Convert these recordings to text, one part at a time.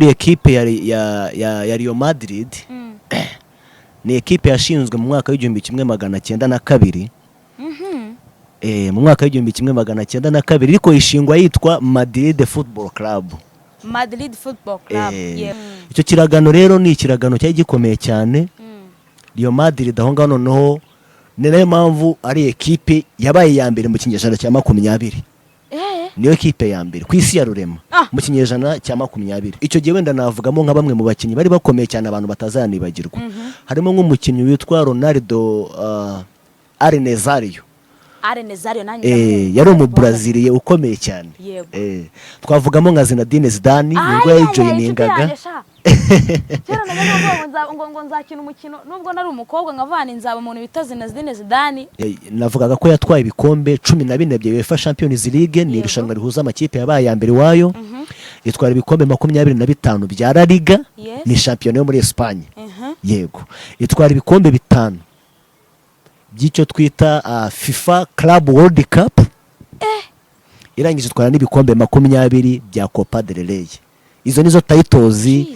Ekipe ya Real Madrid ni ekipe yashinzwe mu mwaka w'igihumbi kimwe magana cyenda na kabiri. Mu mwaka w'igihumbi kimwe magana cyenda na kabiri ariko ishingwa yitwa Madrid Football Club. Madrid Football Club. Icyo kiragano rero ni ikiragano cyari gikomeye cyane. Real Madrid aho ngaho noneho ni nayo mpamvu ari ekipe yabaye ya mbere mu kinyejana cya 20. Niyo ekipe ya mbere ku isi ya rurema mu kinyejana cya 20. Icyo gihe wenda navugamo nka bamwe mu bakinnyi bari bakomeye cyane abantu batazanibagirwa. Harimo nk'umukinnyi witwa Ronaldo Arnezario. Yari mu Brazil ukomeye cyane. Twavugamo nka Zinedine Zidane nibwo yajoyiningaga. Cyera naga ngo nzakina umukino nubwo nari umukobwa nkavana inzaba umuntu bita Zinedine Zidane. Navugaga ko yatwaye ibikombe 14 bya UEFA Champions League, ni irushanwa rihuza amakipe yabaye ya mbere wayo. Yitwara ibikombe 25 bya La Liga, ni champion yo muri Espagne. Yego. Yitwara ibikombe 5 by'icyo twita FIFA Club World Cup. Irangije twara n'ibikombe 20 bya Copa del Rey. Izo nizo titles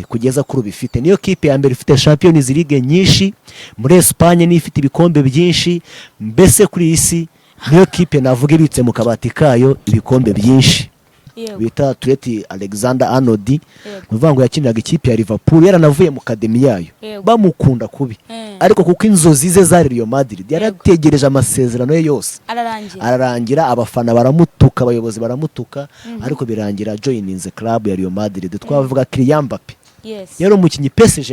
kugeza kuri bifite. Niyo kipe ya mbere ifite Champions League nyinshi muri Espagne, ni ifite ibikombe byinshi. Mbese kuri isi niyo kipe navuga ibitse mu kabati kayo ibikombe byinshi. Bita Trent Alexander-Arnold, nuvango yakiniraga ikipe ya Liverpool, yaranavuye mu academy yayo. Bamukunda kubi. Ariko kuko inzozi ze za Real Madrid yarategereje amasezerano ye yose ararangira, abafana baramutuka, abayobozi baramutuka, ariko birangira joining the club ya Real Madrid. Twavuga Kylian Mbappé. Yari umukinnyi PSG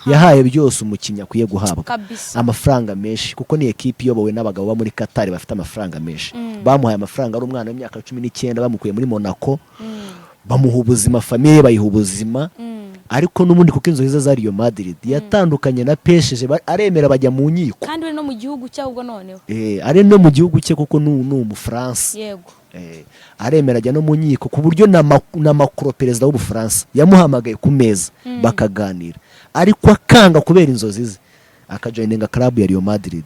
yahaye byose umukinnyi akwiye guhabwa amafaranga menshi, kuko ni ekipe iyobowe n'abagabo ba muri Qatar bafite amafaranga menshi. Bamuhaye amafaranga ari umwana w'imyaka 19 bamukuye muri Monaco, bamuha ubuzima, famille bayiha ubuzima. Ariko n'ubundi kuko inzozi za Real Madrid yatandukanye na PSG, aremera bajya mu nyiko, kandi no mu gihugu cye ubwo noneho ari no mu gihugu cye kuko mu France. Yego. Aremera ajya no mu nyiko ku buryo na Macron perezida w'u France yamuhamagaye ku meza bakaganira, ariko akanga kubera inzozi ze akajoininga club ya Real Madrid.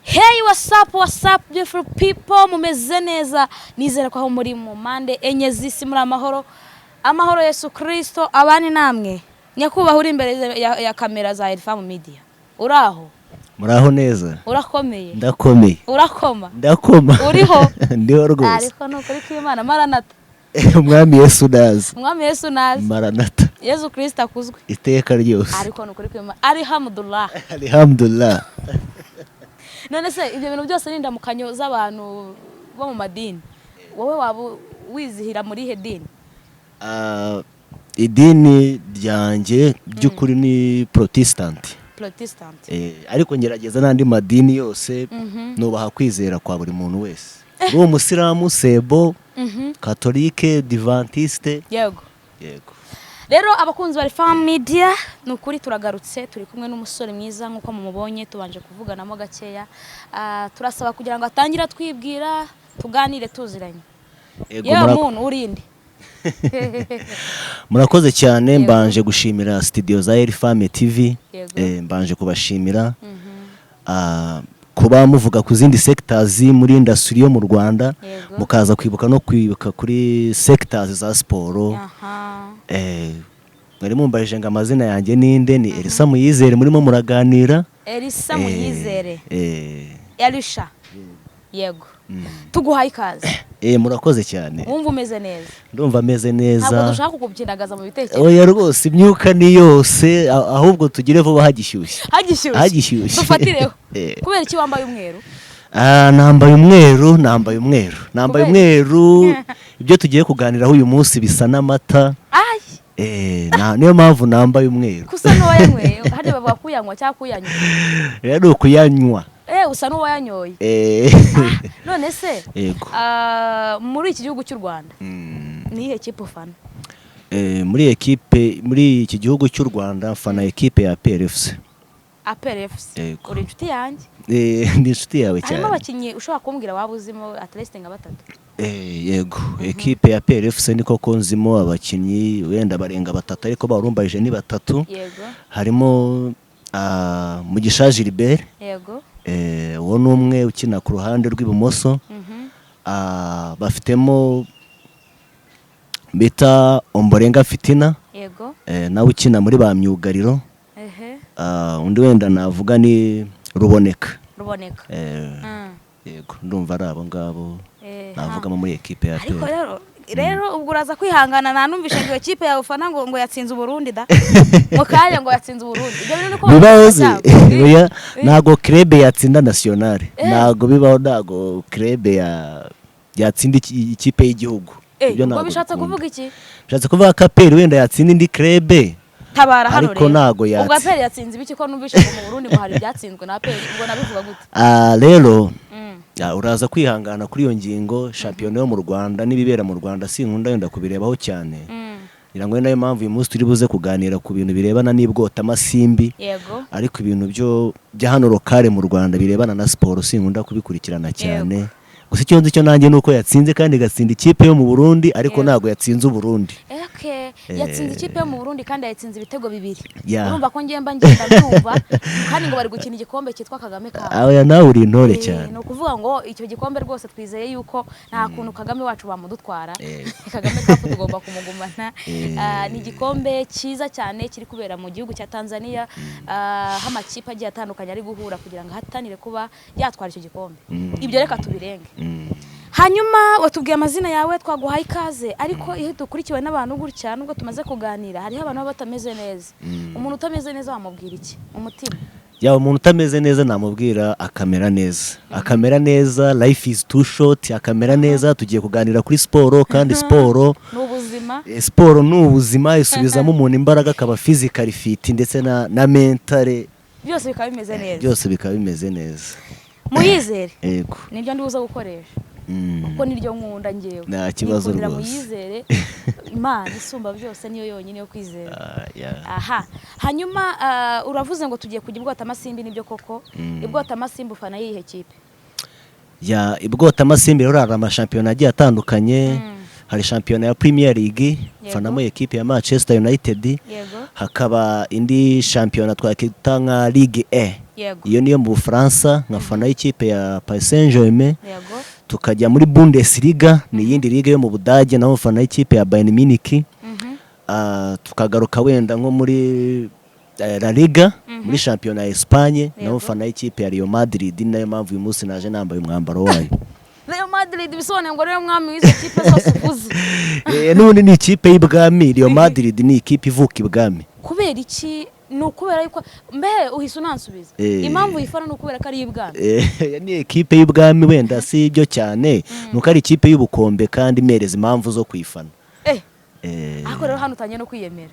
Hey, what's up beautiful people, mumeze neza, nizera ko aho muri mu mande enye z'isi muri amahoro Yesu Kristo abani namwe. Nyakubaho uri imbere ya kamera za Elfam Media. Uraho? Muraho neza? Urakomeye? Ndakomeye. Urakoma? Ndakoma. Uriho? Ndiho rwose. Ariko no kuri kw'Imana Maranatha. Umwami Yesu nazi. Umwami Yesu nazi. Maranatha. Yesu Kristo akuzwe. Iteka ryose. Ariko no kuri kw'Imana. Alhamdulillah. Alhamdulillah. None se ibyo bintu byose n'indamukanyo z'abantu bo mu madini, wowe waba wizihira muri he dini? Idini ryanjye by'ukuri ni Protestant. Ariko ngerageza n'andi madini yose nubaha kwizera kwa buri muntu wese. Uwo Musiramu, Sebo, Catholique, Adventiste. Yego. Rero abakunzi ba Elfam Media, nukuri turagarutse, turi kumwe n'umusore mwiza nkuko mumubonye, tubanje kuvuganamo gakeya. Turasaba kugira ngo atangira twibwira, tuganire tuziranye. Yewe muntu urinde. Murakoze cyane, mbanje gushimira studio za Elfam TV. Mbanje kubashimira kuba muvuga ku zindi sectors muri industry yo mu Rwanda, mukaza kwibuka no kwibuka kuri sectors za sport. Mwari mumbaje ngo amazina yanjye ninde, ni Elisa Muyizere, murimo muraganira. Elisa Muyizere. Elisha. Yego. Tuguhaye ikaze. Murakoze cyane. Wumva umeze neza? Ndumva ameze neza. Ntabwo dushaka kukubyinagaza mu bitekerezo. Oya rwose, imyuka ni yose, ahubwo tugire vuba hagishyushye. Hagishyushye. Dufatireho. Kubera iki wambaye umweru? Nambaye umweru. Ibyo tugiye kuganiraho uyu munsi bisa n'amata. Niyo mpamvu nambaye umweru. Kusa n'uwayanyweye, hadi bavuga kuyanywa cyangwa kuyanywa. Rero kuyanywa. Usa n'uwayanyoye. None se muri iki gihugu cy'u Rwanda ni ekipe ufana? Muri iki gihugu cy'u Rwanda fana ekipe ya PRFC. APR FC Yego. uri inshuti yanjye ndi inshuti yawe cyane. harimo abakinnyi ushobora kumbwira waba uzimo at least nka batatu? Yego, ekipe ya PRFC niko konzimo abakinnyi wenda barenga batatu ariko barumbaje ni batatu. Yego. Harimo Mugisha Gilbert. Yego. Uwo numwe ukina ku ruhande rw'ibumoso. Bafitemo bita Omborenga Fitina. Yego. Nawe ukina muri ba myugariro. Undi wenda navuga ni Ruboneka. Yego, ndumva ari abo ngabo navugamo muri ekipe ya ariko rero ubwo uraza kwihangana nanumvishe ngo ekipe yawe ufana ngo yatsinze Burundi da mukanya ngo yatsinze Burundi ibyo bintu niko bibahoze nago club yatsinda national nago bibaho nago club yatsinda ikipe y'igihugu ibyo nago bishatse kuvuga iki? Bishatse kuvuga ko APR wenda yatsinda indi club tabara hano ariko nago yatsinze ubwo APR yatsinze ibiki ko numvishe ngo mu Burundi ngo hari byatsinzwe na APR ubwo nabivuga gute? Rero uraza kwihangana kuri iyo ngingo shampiyona yo mu Rwanda n'ibibera mu Rwanda sinkunda yenda kubirebaho cyane. Ngo nayo mpamvu uyu munsi turi buze kuganira ku bintu birebana n'ibwota amasimbi. Yego. Ariko ibintu bya hano lokale mu Rwanda birebana na siporo sinkunda kubikurikirana cyane. Gusa icyo nzi cyo nanjye nuko yatsinze kandi gatsinda ikipe yo mu Burundi ariko nago yatsinze u Burundi. Yatsinze ikipe yo mu Burundi kandi yatsinze ibitego 2. Urumva ko ngenda ndumva kandi ngo bari gukina igikombe cyitwa Kagame Cup. Aya nawe uri intore cyane. No kuvuga ngo icyo gikombe rwose twizeye yuko nta kuntu Kagame wacu bamudutwara. Kagame Cup tugomba kumugumana. Ni igikombe cyiza cyane kiri kubera mu gihugu cya Tanzania hamakipe agiye atandukanye ari guhura kugira ngo hatanire kuba yatwara icyo gikombe. Ibyo reka tubirenge. Hanyuma watubwiye amazina yawe twaguhaye ikaze ariko iyo dukurikiwe n'abantu gutya nubwo tumaze kuganira hariho abantu batameze neza. Umuntu utameze neza wamubwira iki umutima? Umuntu utameze neza namubwira akamera neza. Akamera neza, life is too short. Akamera neza, tugiye kuganira kuri siporo kandi siporo n'ubuzima. Siporo n'ubuzima isubizamo umuntu imbaraga akaba physically fit ndetse na mentally byose bikaba bimeze neza. Byose bikaba bimeze neza. Muyizere. Yego. Nibyo ndibuza gukoresha. Kuko niryo nkunda ngewe. Nta kibazo rwose. Muyizere. Imana isumba byose niyo yonyine yo kwizera. Aha. Hanyuma uravuze ngo tugiye kujya ibwota amasimbi nibyo koko. Ibwota amasimbi ufana yihe kipe? Ibwota amasimbi rero ari amashampiyona agiye atandukanye. Hari shampiyona ya Premier League fanamo ekipe ya Manchester United. Hakaba indi shampiyona twakita nka Ligue A. Iyo niyo mu Bufaransa nkafana ikipe ya Paris Saint-Germain. Tukajya muri Bundesliga ni yindi liga yo mu Budage naho fana ikipe ya Bayern Munich. Tukagaruka wenda nko muri La Liga muri shampiyona ya Espagne naho fana ikipe ya Real Madrid nayo mpamvu uyu munsi naje nambaye umwambaro wayo. Real Madrid bisone ngo rero mwami w'izo kipe zose uvuze. N'ubundi ni ikipe y'ibwami. Real Madrid ni ikipe ivuka ibwami. Kubera iki? Nukubera yuko mbe uhise unansubiza. Impamvu yifana nukubera ko ari ibwami. Ni ekipe y'ibwami wenda si ibyo cyane. Nuko ari ikipe y'ubukombe kandi mereza impamvu zo kwifana. Ako rero hano utanye no kwiyemera.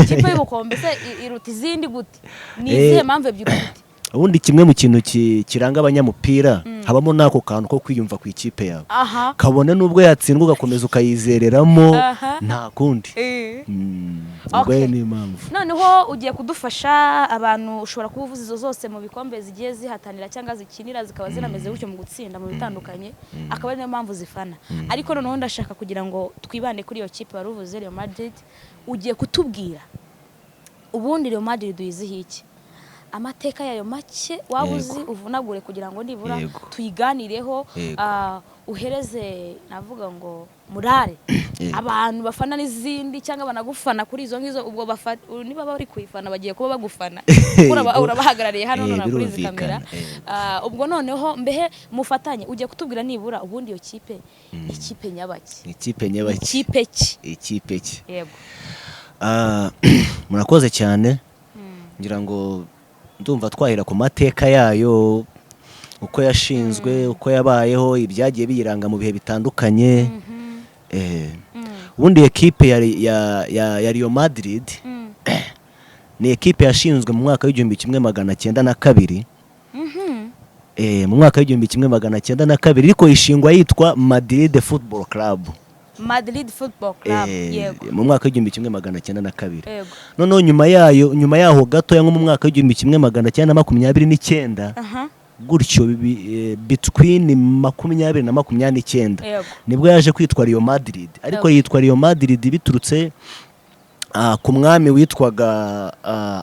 Ikipe y'ubukombe se iruta izindi gute? Ni izihe mpamvu ebyiri gute? Ubundi kimwe mu kintu kiranga abanyamupira habamo nako kantu ko kwiyumva ku ikipe yawe. Kabone nubwo yatsindwa ugakomeza ukayizereramo nta kundi. Ubwo ni impamvu. Noneho ugiye kudufasha abantu ushobora kuvuza izo zose mu bikombe zigiye zihatanira cyangwa zikinira zikaba zinameze gutyo mu gutsinda mu bitandukanye akaba ari niyo mpamvu zifana. Ariko noneho ndashaka kugira ngo twibande kuri iyo kipe waruvuze Real Madrid ugiye kutubwira ubundi Real Madrid uyizihiye iki? Amateka yayo make wabuzi uvunagure kugira ngo nibura tuyiganireho uhereze navuga ngo murare abantu bafana n'izindi cyangwa banagufana kuri izo ngizo ubwo niba bari kuyifana bagiye kuba bagufana urabahagarariye hano none kuri izi kamera ubwo noneho mbehe mufatanye ugiye kutubwira nibura ubundi iyo kipe ikipe nyabaki ikipe ki yego murakoze cyane ngira ngo ndumva twahira ku mateka yayo uko yashinzwe uko yabayeho ibyagiye biyiranga mu bihe bitandukanye ubundi ekipe ya Real Madrid ni ekipe yashinzwe mu mwaka w'1902 mu mwaka w'1902 ariko ishingwa yitwa Madrid Football Club Madrid Football Club yego mu mwaka w'igihumbi kimwe magana cyenda na kabiri. yego Noneho nyuma yaho gatoya nko mu mwaka w'igihumbi kimwe magana cyenda na 29 gutyo between 20 na 29 yego nibwo yaje kwitwa Real Madrid, ariko yitwa Real Madrid biturutse ku mwami witwaga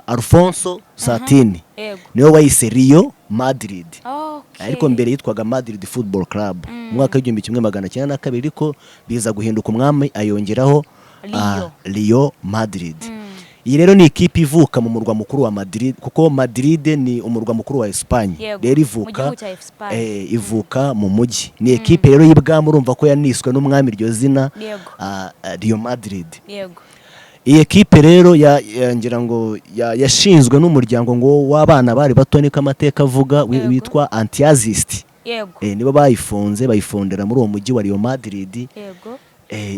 Alfonso Satini yego niwe wayise Real Madrid. okay Ariko mbere yitwaga Madrid Football Club mu mwaka w'igihumbi kimwe magana cyenda na kabiri, ariko biza guhinduka umwami ayongeraho Real Madrid. Iyi rero ni ikipe ivuka mu murwa mukuru wa Madrid, kuko Madrid ni umurwa mukuru wa Espagne. Rero ivuka mu mujyi. Ni ikipe rero y'ibwami, urumva ko yaniswe n'umwami iryo zina Real Madrid. yego Iyi ekipe rero ngira ngo yashinzwe n'umuryango ngo w'abana bari bato, niko amateka avuga, witwa Antiazist. yego Nibo bayifondera muri uwo mujyi wa Real Madrid. yego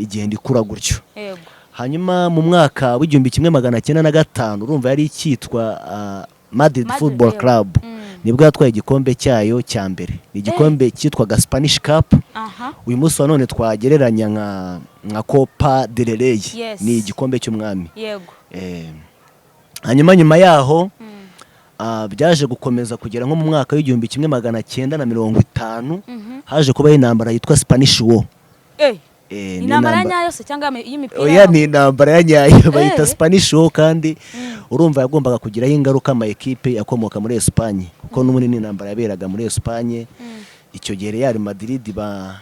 igenda ikura gutyo. yego Hanyuma mu mwaka w'igihumbi kimwe magana cyenda na gatanu urumva yari ikitwa Madrid Football Club. Nibwo yatwaye igikombe cyayo cya mbere. Ni igikombe cyitwaga Spanish Cup. Uyu munsi wa none twagereranya nka Copa del Rey. Ni igikombe cy'umwami. yego Hanyuma yaho byaje gukomeza kugera nko mu mwaka w'igihumbi kimwe magana cyenda na 50 haje kuba intambara yitwa Spanish War. intambara nyayo se cyangwa y'imipira? Oya, ni intambara ya nyayo bayita Spanish War, kandi urumva yagombaga kugiraho ingaruka ama ekipe yakomoka muri Espagne, kuko n'ubundi ni intambara yaberaga muri Espagne. Icyo gihe Real Madrid iba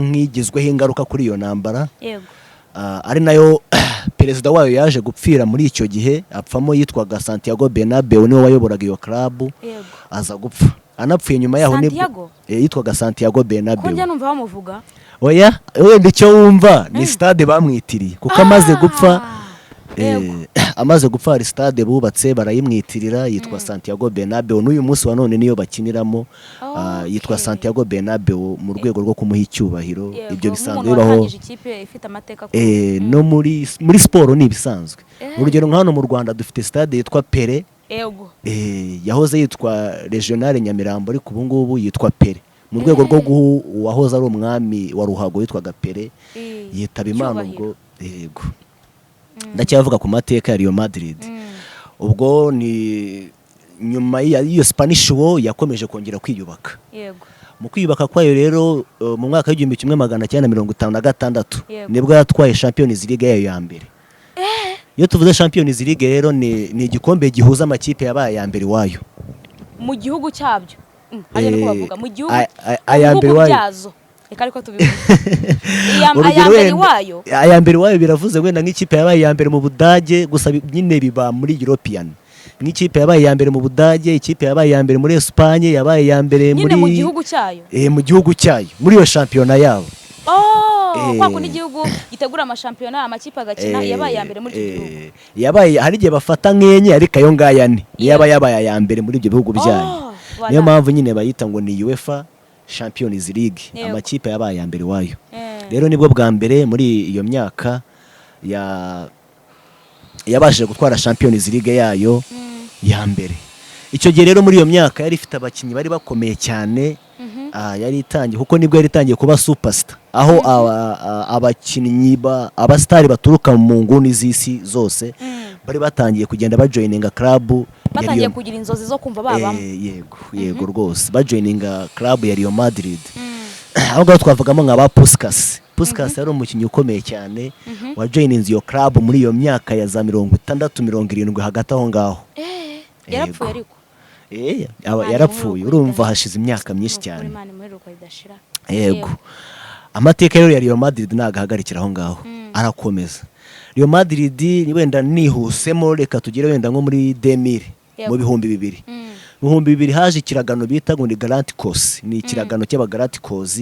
nk'igizweho ingaruka kuri iyo ntambara. yego ari nayo perezida wayo yaje gupfira muri icyo gihe, apfamo yitwaga Santiago Bernabeu, niwe wayoboraga iyo club. yego aza gupfa. Anapfuye nyuma yaho yitwaga Santiago Bernabeu. ko njya numva bamuvuga. Oya, wenda icyo wumva ni stade bamwitiriye, kuko amaze gupfa hari stade bubatse barayimwitirira, yitwa Santiago Bernabeu. N'uyu munsi wa none niyo bakiniramo, yitwa Santiago Bernabeu mu rwego rwo kumuha icyubahiro. Ibyo bisanzwe bibaho no muri siporo, ni ibisanzwe. Urugero nka hano mu Rwanda dufite stade yitwa Pele. yahoze yitwa Regional Nyamirambo, ariko ubu ngubu yitwa Pele, mu rwego rwo guha uwahoze ari umwami wa ruhago witwaga Pele yitaba Imana. Ubwo yego ndacyavuga ku mateka ya Real Madrid. Ubwo ni nyuma y'iyo Spanish War yakomeje kongera kwiyubaka. yego Mu kwiyubaka kwayo rero mu mwaka w'igihumbi kimwe magana cyenda 56 nibwo yatwaye Champions League yayo ya mbere. Iyo tuvuze Champions League rero ni igikombe gihuza amakipe yabaye ya mbere wayo mu gihugu cyabyo. Ari no kubavuga mu gihugu ayambere wayo. Reka ariko tubivuga. Ayambere wayo. Ayambere wayo biravuze wenda nk'ikipe yabaye ya mbere mu Budage, gusa nyine biba muri European. Nk'ikipe yabaye ya mbere mu Budage, ikipe yabaye ya mbere muri Espagne, yabaye ya mbere muri mu gihugu cyayo. Mu gihugu cyayo muri iyo shampiyona yabo. Kwako n'igihugu gitegura amashampiyona amakipe agakina yabaye ya mbere muri icyo gihugu. Yabaye hari igihe bafata nk'enye, ariko ayo ngaya ni yabaye ya mbere muri ibyo bihugu byayo. Niyo mpamvu nyine bayita ngo ni UEFA Champions League, amakipe yabaye ya mbere wayo. Rero nibwo bwa mbere muri iyo myaka yabashije gutwara Champions League yayo ya mbere. Icyo gihe rero muri iyo myaka yari ifite abakinnyi bari bakomeye cyane. Yari itangiye, kuko nibwo yari itangiye kuba superstar, aho abakinnyi abastari baturuka mu nguni z'isi zose bari batangiye kugenda bajoininga club, batangiye kugira inzozi zo kumva babamo. Yego rwose bajoininga club ya Real Madrid. Aho ngaho twavugamo nka ba Puskas. Puskas yari umukinnyi ukomeye cyane wajoininze iyo club muri iyo myaka ya za 60 70 hagati aho ngaho. Yarapfuye ariko. Yarapfuye, urumva hashize imyaka myinshi cyane. Yego. Amateka rero ya Real Madrid nagahagarikira aho ngaho, arakomeza. Real Madrid wenda nihusemo, reka tugire wenda nko muri 2000 mu bihumbi 2000. Mu bihumbi 2000 haje ikiragano bita ngo ni Galacticos. Ni ikiragano cy'abagalacticos.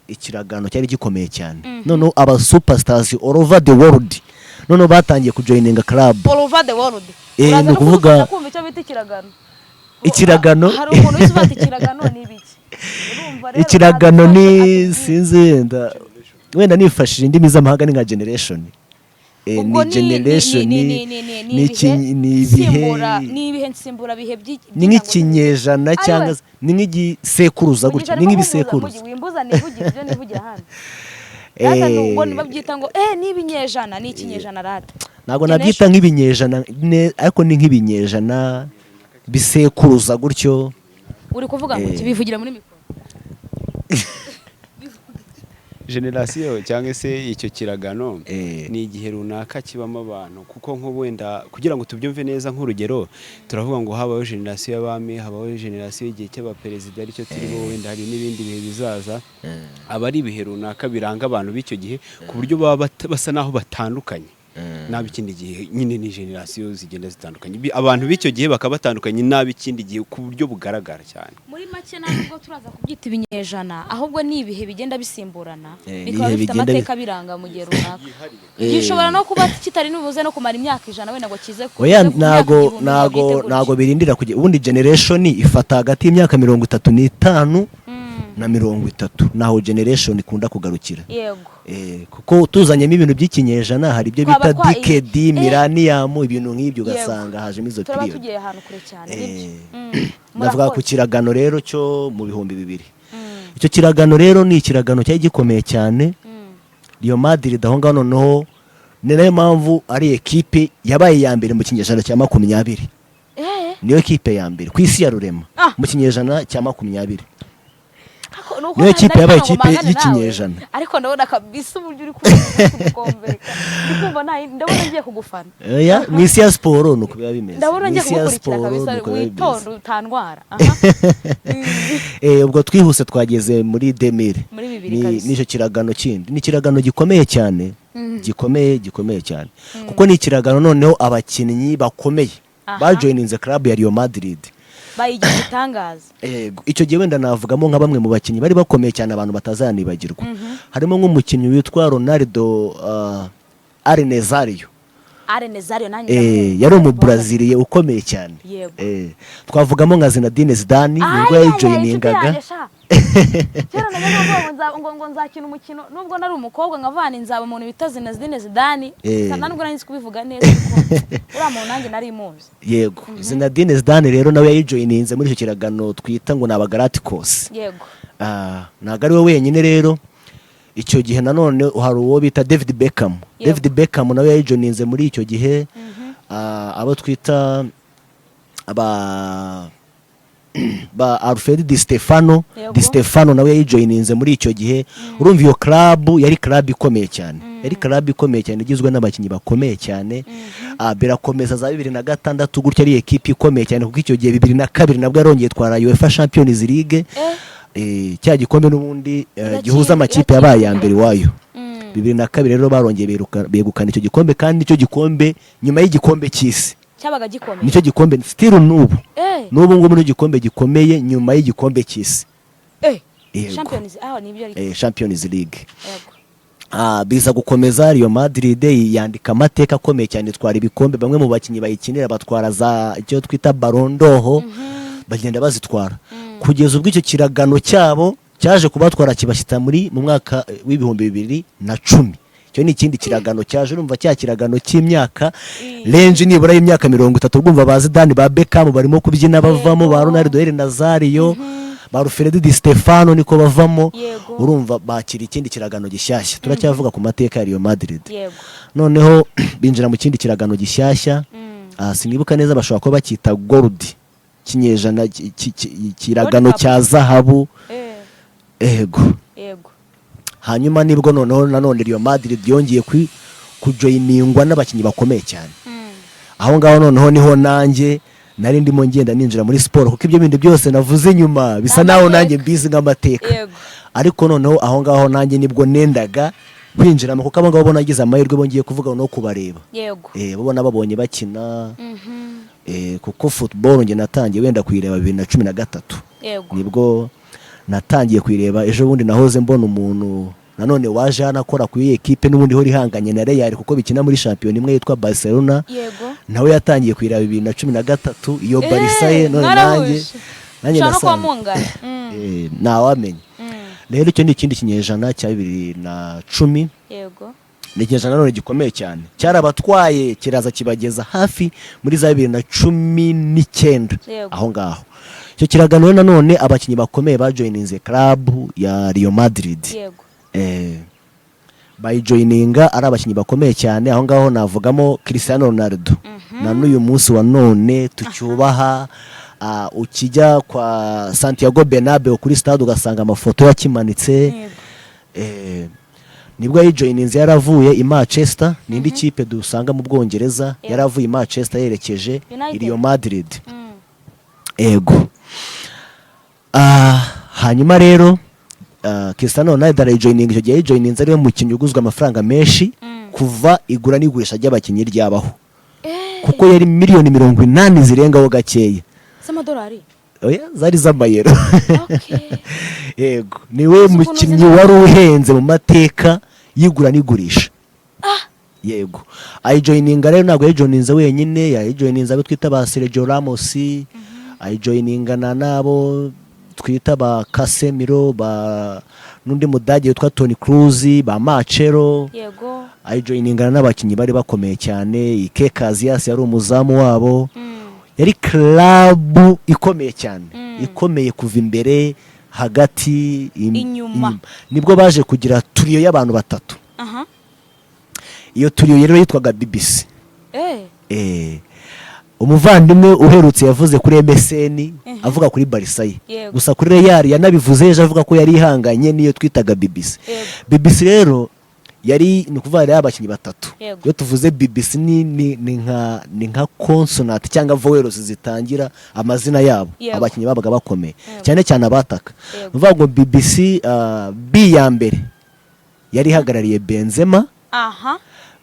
Ikiragano cyari gikomeye cyane. None aba superstars all over the world none batangiye kujoininga club all over the world. Ni kuvuga kumva icyo bita ikiragano. Ikiragano hari umuntu wese ufata ikiragano ni ibiki? Urumva rero ikiragano ni sinzi wenda nifashije indimi z'amahanga ni nka generation. Ni generation ni ibihe nsimbura bihe ni nk'ikinyejana cyangwa ni nk'igisekuruza gutya, ni nk'ibisekuruza. Wimbuza nivugira ibyo nivugira hano. rata nubwo babyita ngo n'ibinyejana ni ikinyejana rata ntabwo nabyita nk'ibinyejana ariko ni nk'ibinyejana bisekuruza gutyo. Uri kuvuga ngo kibivugira muri mikoro generasiyo cyangwa se icyo kiragano ni igihe runaka kibamo abantu, kuko nk'ubu wenda kugira ngo tubyumve neza nk'urugero turavuga ngo habaho generasiyo y'abami, habaho generasiyo y'igihe cy'abaperezida aricyo turiho, wenda hari n'ibindi bihe bizaza, aba ari ibihe runaka biranga abantu b'icyo gihe ku buryo baba basa naho batandukanye n'ab'ikindi gihe. Nyine ni generasiyo zigenda zitandukanye, abantu b'icyo gihe bakaba batandukanye n'ab'ikindi gihe ku buryo bugaragara cyane. Muri make ntabwo turaza kubyita ibinyejana, ahubwo ni ibihe bigenda bisimburana bikaba bifite amateka biranga mu gihe runaka. Gishobora no kuba kitari n'ubuze no kumara imyaka 100 wenda ngo kize ku ntago birindira kugira ubundi generation ifata hagati y'imyaka 35 na 30 naho generation ikunda kugarukira. Yego. Kuko tuzanyemo ibintu by'ikinyejana hari ibyo bita decade, millennium, ibintu nk'ibyo ugasanga hajemo izo period. Tugiye ahantu kure cyane ndavuga ku kiragano rero cyo mu 2000. Icyo kiragano rero ni ikiragano cyari gikomeye cyane. Real Madrid aho ngaho noneho ni nayo mpamvu ari ekipe yabaye ya mbere mu kinyejana cya 20. Niyo ekipe ya mbere ku isi ya rurema mu kinyejana cya 20. Niyo kipe yabaye ikipe y'ikinyejana. Ariko ndabona kabisa uburyo uri kugukombereka. Ndabona ngiye kugufana. Mu isi ya siporo nuko biba bimeze. Ndabona ngiye kugukurikira kabisa witonda utandwara. Ubwo twihuse twageze muri 2000. N'icyo kiragano kindi. Ni kiragano gikomeye cyane. Gikomeye cyane. Kuko ni kiragano noneho abakinnyi bakomeye bajoininze club ya Real Madrid. Bayigize itangaza. Icyo gihe wenda navugamo nka bamwe mu bakinnyi bari bakomeye cyane abantu batazanibagirwa. Harimo nk'umukinnyi witwa Ronaldo Arnezario. Yari umubraziliye ukomeye cyane. Twavugamo nka Zinedine Zidane nubwo yajoiningaga. Kera ngo nzakina umukino nubwo nari umukobwa nkavana inzaba umuntu bita Zinedine Zidane, sana nubwo nari kubivuga neza kuko uriya muntu nanjye nari muzi. Yego. Zinedine Zidane rero nawe yajoininze muri icyo kiragano twita ngo naba Galacticos. Yego. Ntago ari we wenyine rero. Icyo gihe nanone hari uwo bita David Beckham. David Beckham nawe yajoininze muri icyo gihe. Abo twita ba Alfredo Di Stefano. Di Stefano nawe yajoininze muri icyo gihe. Urumva iyo club yari club ikomeye cyane. Yari club ikomeye cyane igizwe n'abakinnyi bakomeye cyane. Birakomeza za 2006 gutya ari equipe ikomeye cyane kuko icyo gihe 2002 nabwo yarongeye twara UEFA Champions League. Cya gikombe n'ubundi gihuza amakipe yabaye ya mbere wayo. 2002 rero barongeye begukana icyo gikombe kandi icyo gikombe nyuma y'igikombe cy'isi cyabaga gikomeye. Nicyo gikombe still n'ubu ngo muri gikombe gikomeye nyuma y'igikombe cy'isi. Champions League. Biza gukomeza Real Madrid yandika amateka akomeye cyane twara ibikombe, bamwe mu bakinnyi bayikinira batwara za icyo twita Ballon d'Or bagenda bazitwara. Kugeza ubwo icyo kiragano cyabo cyaje kubatwara kibashyita mu mwaka w'2010. Cyo ni ikindi kiragano cyaje urumva cya kiragano cy'imyaka range nibura y'imyaka 30. Urumva ba Zidane ba Beckham barimo kubyina bavamo, ba Ronaldo Nazario, ba Alfredo Di Stefano niko bavamo. Urumva bakira ikindi kiragano gishyashya. Turacyavuga ku mateka ya Real Madrid. Noneho binjira mu kindi kiragano gishyashya. Sinibuka neza bashobora kuba bakita gold. Kinyejana kiragano cya zahabu. Yego. Hanyuma nibwo nanone Real Madrid yongeye kujoiningwa n'abakinnyi bakomeye cyane. Aho ngaho noneho niho nanjye nari ndimo ngenda ninjira muri siporo kuko ibyo bindi byose navuze nyuma bisa naho nanjye mbizi nk'amateka. Ariko noneho aho ngaho nanjye nibwo nendaga kwinjiramo kuko abo ngabo bonagize amahirwe bongeye kuvuga no kubareba. Babona babonye bakina. Kuko football nge natangiye wenda kuyireba 2013. Nibwo natangiye kuyireba. Ejo bundi nahoze mbona umuntu nanone waje anakora ku equipe n'ubundi ho rihanganye na Real kuko bikina muri champion imwe yitwa Barcelona. Nawe yatangiye kuyireba 2013 iyo Barca ye none nanjye nawamenye. Rero icyo ni ikindi kinyejana cya 2010. Ni ikinyejana none gikomeye cyane cyarabatwaye kiraza kibageza hafi muri za 2019 aho ngaho. Icyo kiragano nanone abakinnyi bakomeye bajoininze club ya Real Madrid. bayijoyininga ari abakinnyi bakomeye cyane. Aho ngaho navugamo Cristiano Ronaldo na n'uyu munsi wa none tucyubaha. Ukijya kwa Santiago Bernabeu kuri stade ugasanga amafoto yakimanitse. Nibwo yayijoyininze yaravuye i Manchester, n'indi kipe dusanga mu Bwongereza, yaravuye i Manchester yerekeje i Real Madrid. Ego. Hanyuma rero Cristiano Ronaldo arayijoyininga, icyo gihe yayijoyininze ariwe mukinnyi uguzwe amafaranga menshi kuva igura n'igurisha ry'abakinnyi ryabaho, kuko yari miliyoni 80 zirengaho gakeya z'amadolari. Oya, zari z'amayero. Yego, niwe mukinnyi wari uhenze mu mateka y'igura n'igurisha. Yego, ayijoyininga rero ntabwo yayijoyininze wenyine, yayijoyininze abo twita ba Sergio Ramos, ayijoyininga nabo twita ba Casemiro, ba n'undi mudage witwa Toni Kroos, ba Marcelo. Yego, ayijoyininga n'abakinnyi bari bakomeye cyane. Ike Casillas yari umuzamu wabo. Yari club ikomeye cyane, ikomeye kuva imbere, hagati, inyuma. Nibwo baje kugira turiyo y'abantu batatu. Iyo turiyo rero yitwaga BBC. Umuvandimwe uherutse yavuze kuri MSN avuga kuri Barca ye. Gusa kuri Real yanabivuze ejo avuga ko yari ihanganye niyo twitaga BBC. BBC rero yari ni kuvuga rero abakinnyi batatu. Iyo tuvuze BBC ni nka consonant cyangwa vowels zitangira amazina yabo. Abakinnyi babaga bakomeye cyane cyane abataka. Uvuga ngo BBC B ya mbere yari hagarariye Benzema.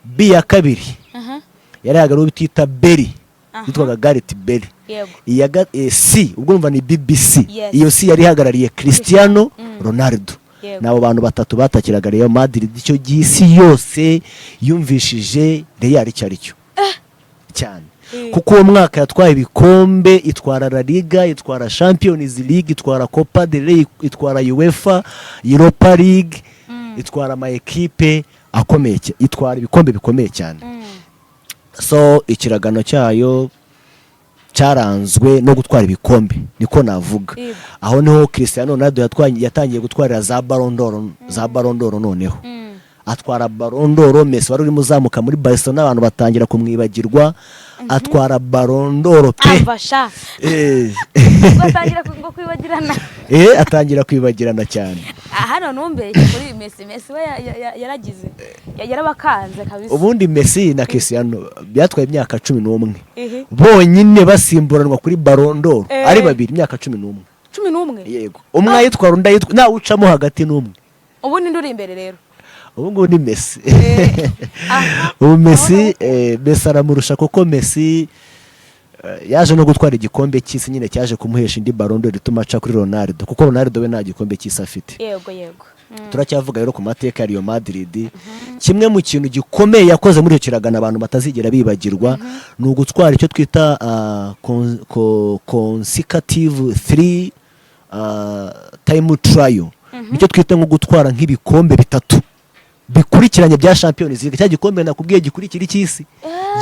B ya kabiri yari hagarariye utita Belly, yitwaga Gareth Bale. C ubwo numva ni BBC. Iyo C yari hagarariye Cristiano Ronaldo. Nabo bantu batatu batakiraga Real Madrid icyo gisi yose yumvishije Real cyaricyo cyane, kuko uwo mwaka yatwaye ibikombe, itwara La Liga, itwara Champions League, itwara Copa del Rey, itwara UEFA Europa League, itwara ama equipe akomeye, itwara ibikombe bikomeye cyane. So ikiragano cyayo cyaranzwe no gutwara ibikombe, niko navuga. Aho niho Cristiano Ronaldo yatangiye gutwarira za Ballon d'Or noneho. Atwara Ballon d'Or. Messi wari uri muzamuka muri Barcelona abantu batangira kumwibagirwa. Atwara Ballon d'Or pe. Atangira kwibagirana cyane. Hano numbe kuri Messi we yaragize yarabakanze kabisa. Ubundi Messi na Cristiano byatwaye imyaka 11 bonyine basimburanwa kuri Ballon d'Or ari babiri, imyaka 11. Yego, umwe ayitwara undi ayitwa, nawe ucamo hagati n'umwe. Ubu ni nduri imbere rero. Ubu ngo ni Messi. Ubu Messi aramurusha kuko Messi yaje no gutwara igikombe cy'isi nyine cyaje kumuhesha indi Ballon d'Or ituma aca kuri Ronaldo, kuko Ronaldo we nta gikombe cy'isi afite. Yego. Turacyavuga rero ku mateka ya Real Madrid. Kimwe mu kintu gikomeye yakoze muri icyo kiragano abantu batazigera bibagirwa ni ugutwara icyo twita consecutive 3 time trial. Nicyo twita nko gutwara nk'ibikombe bitatu bikurikiranye bya Champions League. Cya gikombe nakubwiye gikurikira icy'isi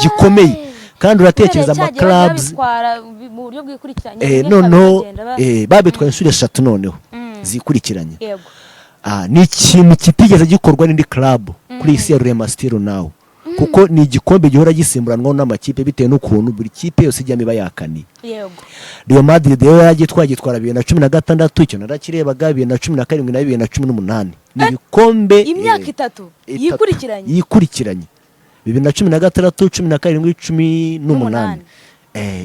gikomeye, kandi uratekereza ama clubs mu buryo bwikurikiranye. Noneho babitwaye inshuro 3 noneho zikurikiranye. Ni ikintu kitigeze gikorwa n'indi club kuri isi ya Rema Still Now, kuko ni igikombe gihora gisimburanwa n'amakipe bitewe n'ukuntu buri kipe yose ijyamo iba yakaniye. Real Madrid rero yagitwara 2016, icyo narakirebaga 2017 na 2018. Ni ibikombe imyaka 3 yikurikiranye 2016, 17, 18.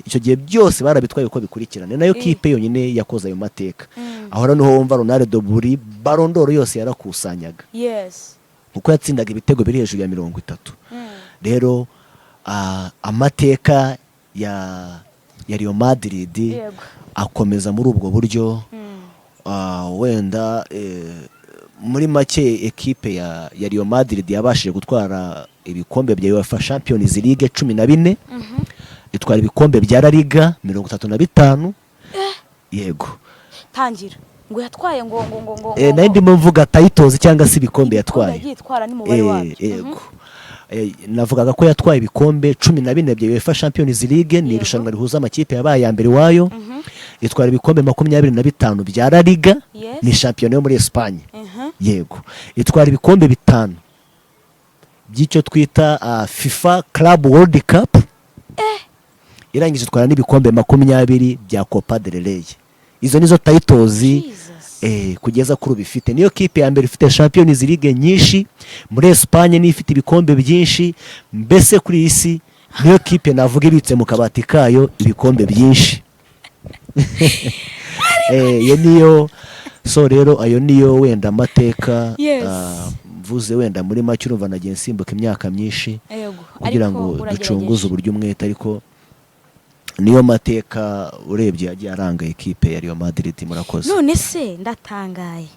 Icyo gihe byose barabitwaye uko bikurikirana. Nayo kipe yonyine yakoze ayo mateka. Aho niho wumva Ronaldo buri Ballon d'Or yose yarakusanyaga. Kuko yatsindaga ibitego biri hejuru ya 30. Rero amateka ya Real Madrid akomeza muri ubwo buryo. Wenda muri make ekipe ya Real Madrid yabashije gutwara ibikombe bya UEFA Champions League 14, itwara ibikombe bya La Liga 35. Yego, tangira ngo yatwaye ngo nayo ndimo mvuga titles cyangwa se ibikombe yatwaye. Yego, navugaga ko yatwaye ibikombe 14 bya UEFA Champions League, ni irushanwa rihuza amakipe yabaye ya mbere wayo. Itwara ibikombe 25 bya La Liga, ni champion yo muri Espagne. Yego, itwara ibikombe 5 by'icyo twita FIFA Club World Cup, irangije itwara n'ibikombe 20 bya Copa del Rey. Izo nizo titles kugeza kuri bifite. Niyo kipe ya mbere ifite Champions League nyinshi muri Espagne, ni ifite ibikombe byinshi, mbese kuri isi niyo kipe navuga ibitse mu kabati kayo ibikombe byinshi. Niyo so rero ayo niyo wenda amateka mvuze wenda muri make urumva nagiye nsimbuka imyaka myinshi kugira ngo ducunguze uburyo umwete, ariko niyo mateka urebye yagiye aranga ekipe ya Real Madrid. Murakoze. None se ndatangaye,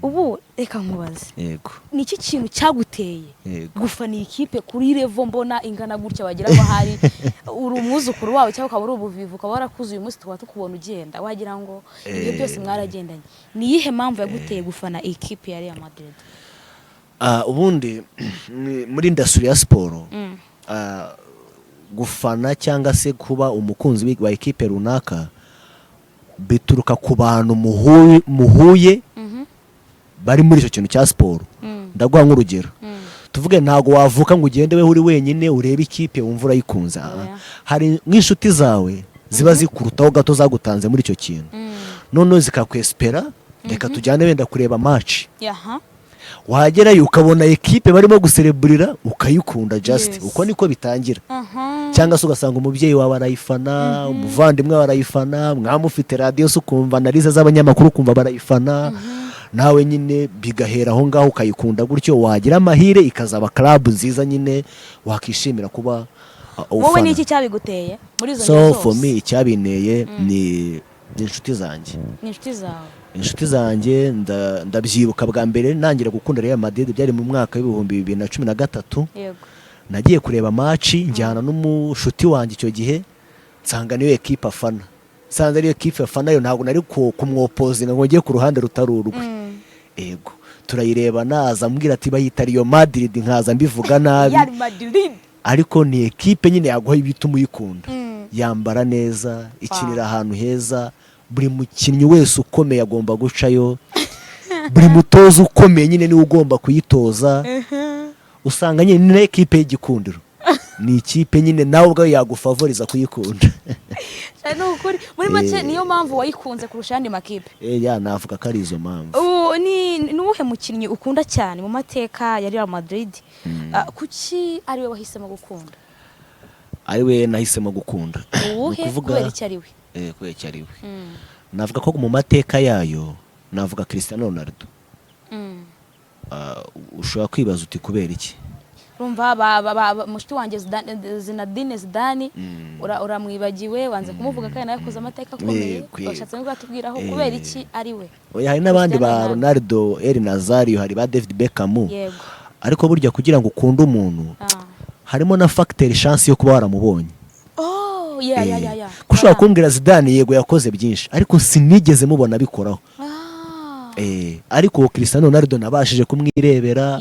ubu reka nkubaze, yego, niki kintu cyaguteye gufana ikipe kuri level mbona ingana gutya, wagira ngo hari uri umwuzukuru wawe cyangwa ukaba uri ubuvivu, ukaba warakuze uyu munsi tukaba tukubona ugenda, wagira ngo ibyo byose mwaragendanye. Ni iyihe mpamvu yaguteye gufana ikipe ya Real Madrid? Ubundi muri industry ya siporo, gufana cyangwa se kuba umukunzi wa ekipe runaka bituruka ku bantu muhuye bari muri icyo kintu cya siporo. Ndaguha nk'urugero, tuvuge ntago wavuka ngo ugende we uri wenyine urebe ikipe wumva urayikunze. Hari nk'inshuti zawe ziba zikurutaho gato zagutanze muri icyo kintu, noneho zikakwespera reka tujyane wenda kureba match. Wagerayo ukabona ekipe barimo gusereburira ukayikunda just uko niko bitangira. Cyangwa se ugasanga umubyeyi wawe arayifana, umuvandimwe wawe arayifana, mwamufite radio se ukumva analize z'abanyamakuru ukumva barayifana, nawe nyine bigahera aho ngaho ukayikunda gutyo, wagira amahire ikazaba club nziza nyine wakishimira kuba ufana. Wowe niki cyabiguteye muri izo So for me icyabineye ni inshuti zanjye. Inshuti zawe? Inshuti zanjye ndabyibuka bwa mbere nangira gukunda Real Madrid byari mu mwaka w'ibihumbi 2013. Yego. Nagiye kureba match njyana n'umushuti wanjye icyo gihe, nsanga niyo ekipe afana. Sanze ariyo ekipe afana yo ntabwo nari kumwopozinga ngo ngiye ku ruhande rutarurwe. Yego. Turayireba naza ambwira ati bayita Real Madrid, nkaza mbivuga nabi. Real Madrid. Ariko ni ekipe nyine yaguha ibituma uyikunda. Yambara neza, ikinira ahantu heza, buri mukinnyi wese ukomeye agomba gucayo, buri mutoza ukomeye nyine niwe ugomba kuyitoza. Usanga nyine ni ekipe y'igikundiro, ni ikipe nyine nawe ubwawe yagufavoriza kuyikunda. Cyane ukuri muri make niyo mpamvu wayikunze kurusha andi makipe. Navuga ko ari izo mpamvu. Ni uwuhe mukinnyi ukunda cyane mu mateka ya Real Madrid? Kuki ariwe wahisemo gukunda? Ariwe nahisemo gukunda. Uwuhe kubera iki ariwe? Kubera iki ariwe. Navuga ko mu mateka yayo navuga Cristiano Ronaldo. Ushobora kwibaza uti kubera iki? Urumva mushiti wanjye Zinedine Zidane uramwibagiwe, wanze kumuvuga kandi nayakoze amateka akomeye, washatse no kwatubwiraho kubera iki ariwe? Hari n'abandi ba Ronaldo, El Nazario, hari ba David Beckham. Yego. Ariko burya kugira ngo ukunde umuntu harimo na factor chance yo kuba waramubonye. Kushobora kumbwira Zidane yego yakoze byinshi ariko sinigeze mubona bikoraho. Ariko Cristiano Ronaldo nabashije kumwirebera,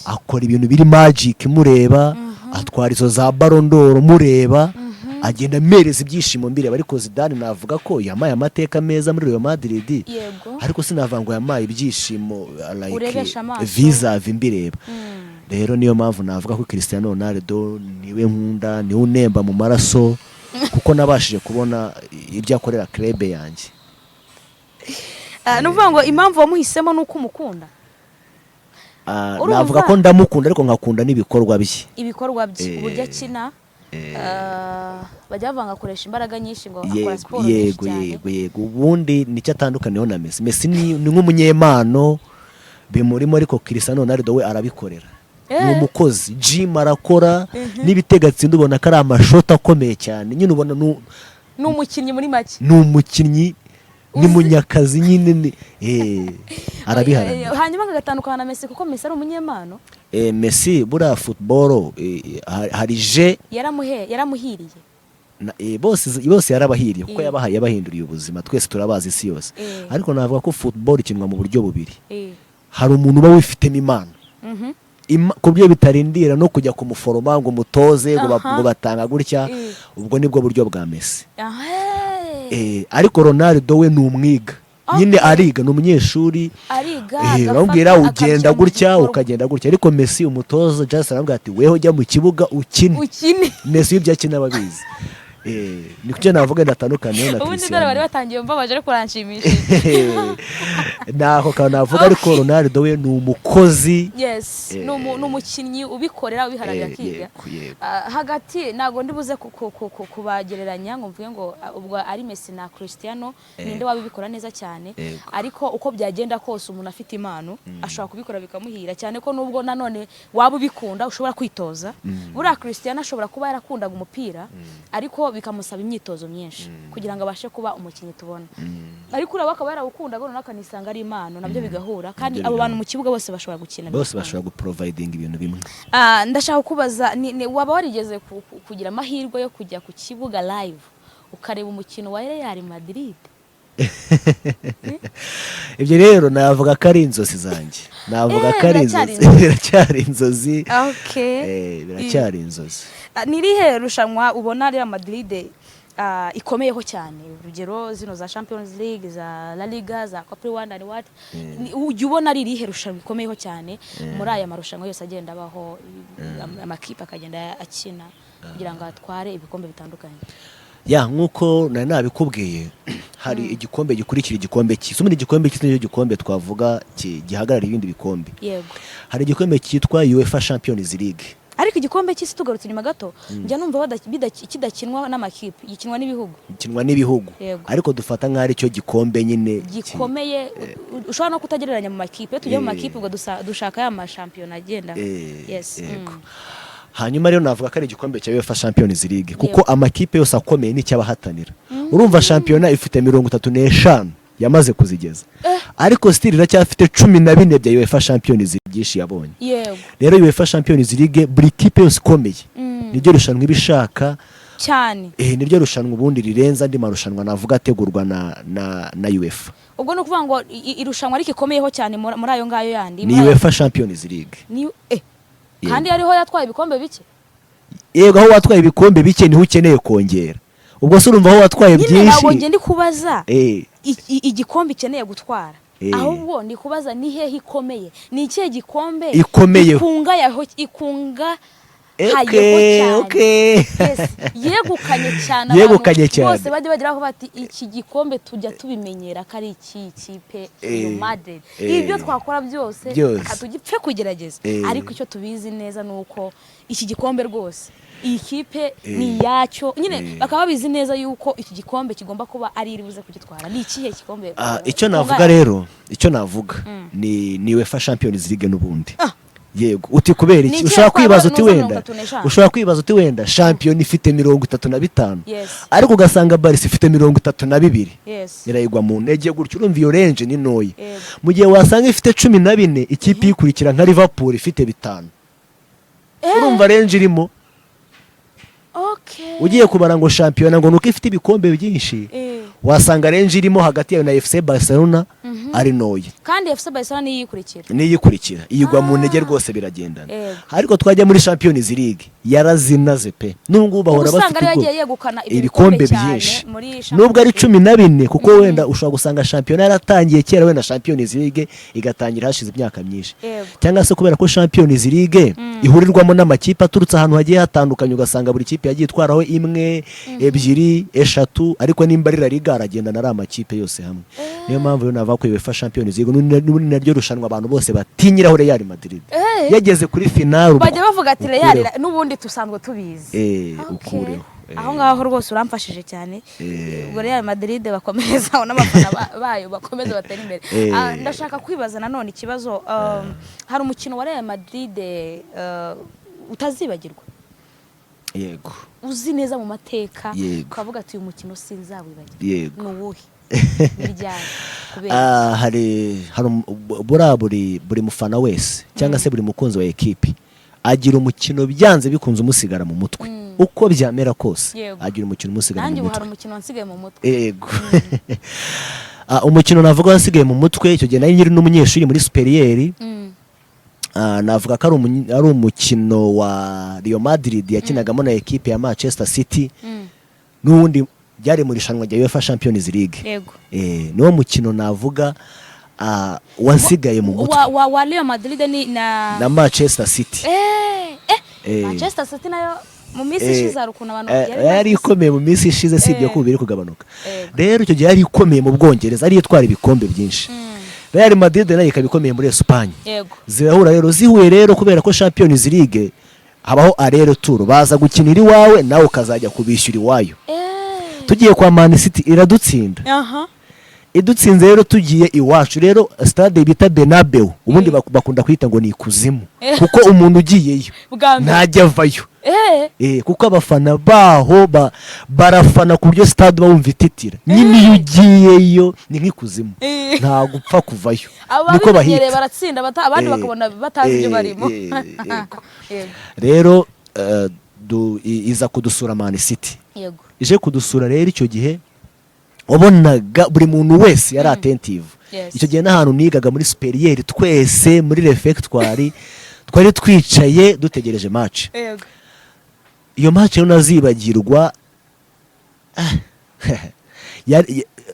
akora ibintu biri magic mureba, atwara izo za Ballon d'Or mureba, agenda mereza ibyishimo mbireba. Ariko Zidane navuga ko yamaye amateka meza muri Real Madrid, ariko sinavuga ngo yamaye ibyishimo like visa vimbireba. Rero niyo mpamvu navuga ko Cristiano Ronaldo niwe nkunda, niwe unemba mu maraso, kuko nabashije kubona ibyo akorera club yanjye. Nuvuga ngo impamvu wamuhisemo nuko umukunda? Navuga ko ndamukunda ariko nkakunda n'ibikorwa bye. Ibikorwa bye uburyo akina, bajya bavanga akoresha imbaraga nyinshi ngo akora siporo nyinshi cyane. Yego. Ubundi nicyo atandukaniyeho na Messi. Messi ni nk'umunyempano bimurimo, ariko Cristiano Ronaldo we arabikorera. Ni umukozi, gym arakora, n'ibitegatsinda ubona ko ari amashoti akomeye cyane. Nyine ubona ni umukinnyi muri make. Ni umukinnyi, ni munyakazi nyine, arabiharanira. Hanyuma agatandukana na Messi kuko Messi ari umunyempano. Messi buriya football hari je yaramuhiriye. Bose yarabahiriye kuko yabahinduriye ubuzima, twese turabazi isi yose. Ariko navuga ko football ikinwa mu buryo bubiri. Hari umuntu uba wifitemo imana, ku byo bitarindira no kujya kumuforoma ngo umutoze ngo batanga gutya, ubwo nibwo buryo bwa Messi. Ariko Ronaldo we ni umwiga, nyine ariga, ni umunyeshuri aramubwira ugenda gutya ukagenda gutya, ariko Messi umutoza Jason aramubwira ati weho ujya mu kibuga ukine. Messi ibyo akina ababizi. Ni kucyo navuga ndatandukanye na Cristiano. Ubundi dore bari batangiye mbabaje ariko uranshimishije. Naho kandi navuga ariko Ronaldo we ni umukozi. Yes, ni umukinnyi ubikorera ubiharanira akiga. Hagati nago ndibuze kubagereranya ngo mvuge ngo ubwo ari Messi na Cristiano ninde wabibikora neza cyane, ariko uko byagenda kose umuntu afite impano ashobora kubikora bikamuhira cyane ko nubwo nanone waba ubikunda ushobora kwitoza. Buriya Cristiano ashobora kuba yarakundaga umupira ariko bikamusaba imyitozo myinshi kugira ngo abashe kuba umukinnyi tubona, ariko uraba akaba yarawukunda ngo nakanisanga ari impano nabyo bigahura, kandi abo bantu mu kibuga bose bashobora gukina, bose bashobora guproviding ibintu bimwe. Ndashaka kubaza waba warigeze kugira amahirwe yo kujya ku kibuga live ukareba umukino wa Real Madrid? Ibyo rero navuga ko ari inzozi zanjye, navuga ko ari inzozi, biracyari inzozi. Biracyari inzozi. Nirihe rushanwa ubona Real Madrid ikomeyeho cyane, urugero zino za Champions League, za La Liga, za Copa del Rey and what, ujye ubona ari irihe rushanwa ikomeyeho cyane muri aya marushanwa yose agenda abaho, amakipe akagenda akina kugira ngo atware ibikombe bitandukanye? Nkuko nari nabikubwiye, hari igikombe gikurikira igikombe cy'isi. Muri igikombe cy'isi n'icyo gikombe twavuga gihagarara ibindi bikombe. Hari igikombe cyitwa UEFA Champions League. Ariko igikombe cy'isi tugarutse nyuma gato njya numva kidakinwa n'amakipe, gikinwa n'ibihugu. Gikinwa n'ibihugu. Ariko dufata nk'ari cyo gikombe nyine gikomeye, ushobora no kutagereranya mu makipe, tujye mu makipe ubwo dushaka ya mashampiyona agenda. Hanyuma rero navuga ko ari igikombe cya UEFA Champions League kuko amakipe yose akomeye n'icyabahatanira. Urumva shampiyona ifite 35 yamaze kuzigeza, ariko still iracyafite 14 bya UEFA Champions League byinshi yabonye. Rero UEFA Champions League buri kipe yose ikomeye niryo rushanwa ibishaka cyane, niryo rushanwa ubundi rirenza andi marushanwa navuga ategurwa na UEFA. Ubwo no kuvuga ngo irushanwa rikikomeyeho cyane muri ayo ngayo yandi ni UEFA Champions League. Kandi hariho yatwaye ibikombe bike. Yego, aho watwaye ibikombe bike niho ukeneye kongera. Ubwo se urumva aho watwaye byinshi. Ntabwo ngende kubaza igikombe ikeneye gutwara, ahubwo ndi kubaza ni hehe ikomeye, ni ikihe gikombe ikunga yegukanye cyane bose bajya bagiraho bati iki gikombe tujya tubimenyera ko ari iki kipe yo Madrid. Ibyo twakora byose atugipfe kugerageza, ariko icyo tubizi neza nuko iki gikombe rwose iyi kipe ni yacyo nyine, bakaba bizi neza yuko iki gikombe kigomba kuba ari iribuze kugitwara. Ni ikihe gikombe? Icyo navuga rero, icyo navuga ni UEFA Champions League n'ubundi. Yego, uti kubera iki? Ushobora kwibaza uti wenda champion ifite 35, ariko ugasanga Barca ifite 32. Irayigwa mu ntege gutyo, urumva iyo range ni noye. Mu gihe wasanga ifite 14 ikipe ikurikira nka Liverpool ifite 5, urumva range irimo. Ugiye kubara ngo champion ngo nuko ifite ibikombe byinshi, wasanga range irimo hagati yayo na FC Barcelona ari noye, kandi FC Barcelona niyikurikira iyigwa mu ntege rwose biragendana. Ariko twajya muri Champions League yarazinaze pe, nubwo bahora bafite ibikombe byinshi, nubwo ari 14, kuko wenda ushobora gusanga champion yaratangiye kera, wenda Champions League igatangira hashize imyaka myinshi, cyangwa se kubera ko Champions League ihurirwamo n'amakipe aturutse ahantu hagiye hatandukanye, ugasanga buri kipe yagiye itwaraho 1, 2, 3, ariko nimba ari La Liga aragendana ari amakipe yose hamwe. Niyo mpamvu yo nava ko UEFA Champions League naryo rushanwa abantu bose batinyiraho Real Madrid. Yageze kuri final bajya bavuga ati Real n'ubundi tusanzwe tubizi. Ukureho aho ngaho rwose uramfashije cyane. Ubwo Real Madrid bakomeza n'abafana bayo bakomeza batera imbere. Ndashaka kwibaza nanone ikibazo, hari umukino wa Real Madrid utazibagirwa? Yego, uzi neza mu mateka ukavuga ati uyu mukino sinzawibagirwa? Ni uwuhe? Hari buri mufana wese cyangwa se buri mukunzi wa ekipi agira umukino byanze bikunze umusigara mu mutwe, uko byamera kose agira umukino umusigara mu mutwe. Nanjye hari umukino wansigaye mu mutwe. Yego. Umukino navuga wasigaye mu mutwe icyo gihe nari nyiri n'umunyeshuri muri superieur, navuga ko ari umukino wa Real Madrid yakinagamo na ekipe ya Manchester City, n'ubundi byari mu irushanwa rya UEFA Champions League. Yego. Niwo mukino navuga wasigaye mu mutwe wa Real Madrid na Manchester City. Manchester City nayo mu minsi ishize hari ukuntu abantu yari ikomeye mu minsi ishize, sibyo ko biri kugabanuka. Rero icyo gihe yari ikomeye mu Bwongereza, ari itwara ibikombe byinshi. Real Madrid nayo ikaba ikomeye muri Espagne. Yego. Zirahura rero, zihuye rero kubera ko Champions League habaho arero tour, baza gukinira iwawe nawe ukazajya kubishyura iwayo. Tugiye kwa Man City iradutsinda. Idutsinze rero tugiye iwacu, rero stade bita Bernabeu ubundi bakunda kwita ngo ni ikuzimu, kuko umuntu ugiyeyo ntajya avayo. Kuko abafana baho barafana ku buryo stade bawumva ititira, nyine iyo ugiyeyo ni nk'ikuzimu, nta gupfa kuvayo. Niko bahita baratsinda abandi bakabona batazi ibyo barimo. Rero iza kudusura Man City. Yego. Ije kudusura rero icyo gihe wabonaga buri muntu wese yari attentive. Icyo gihe n'ahantu nigaga muri superieur, twese muri refectoire twari twicaye dutegereje match. Iyo match rero nazibagirwa.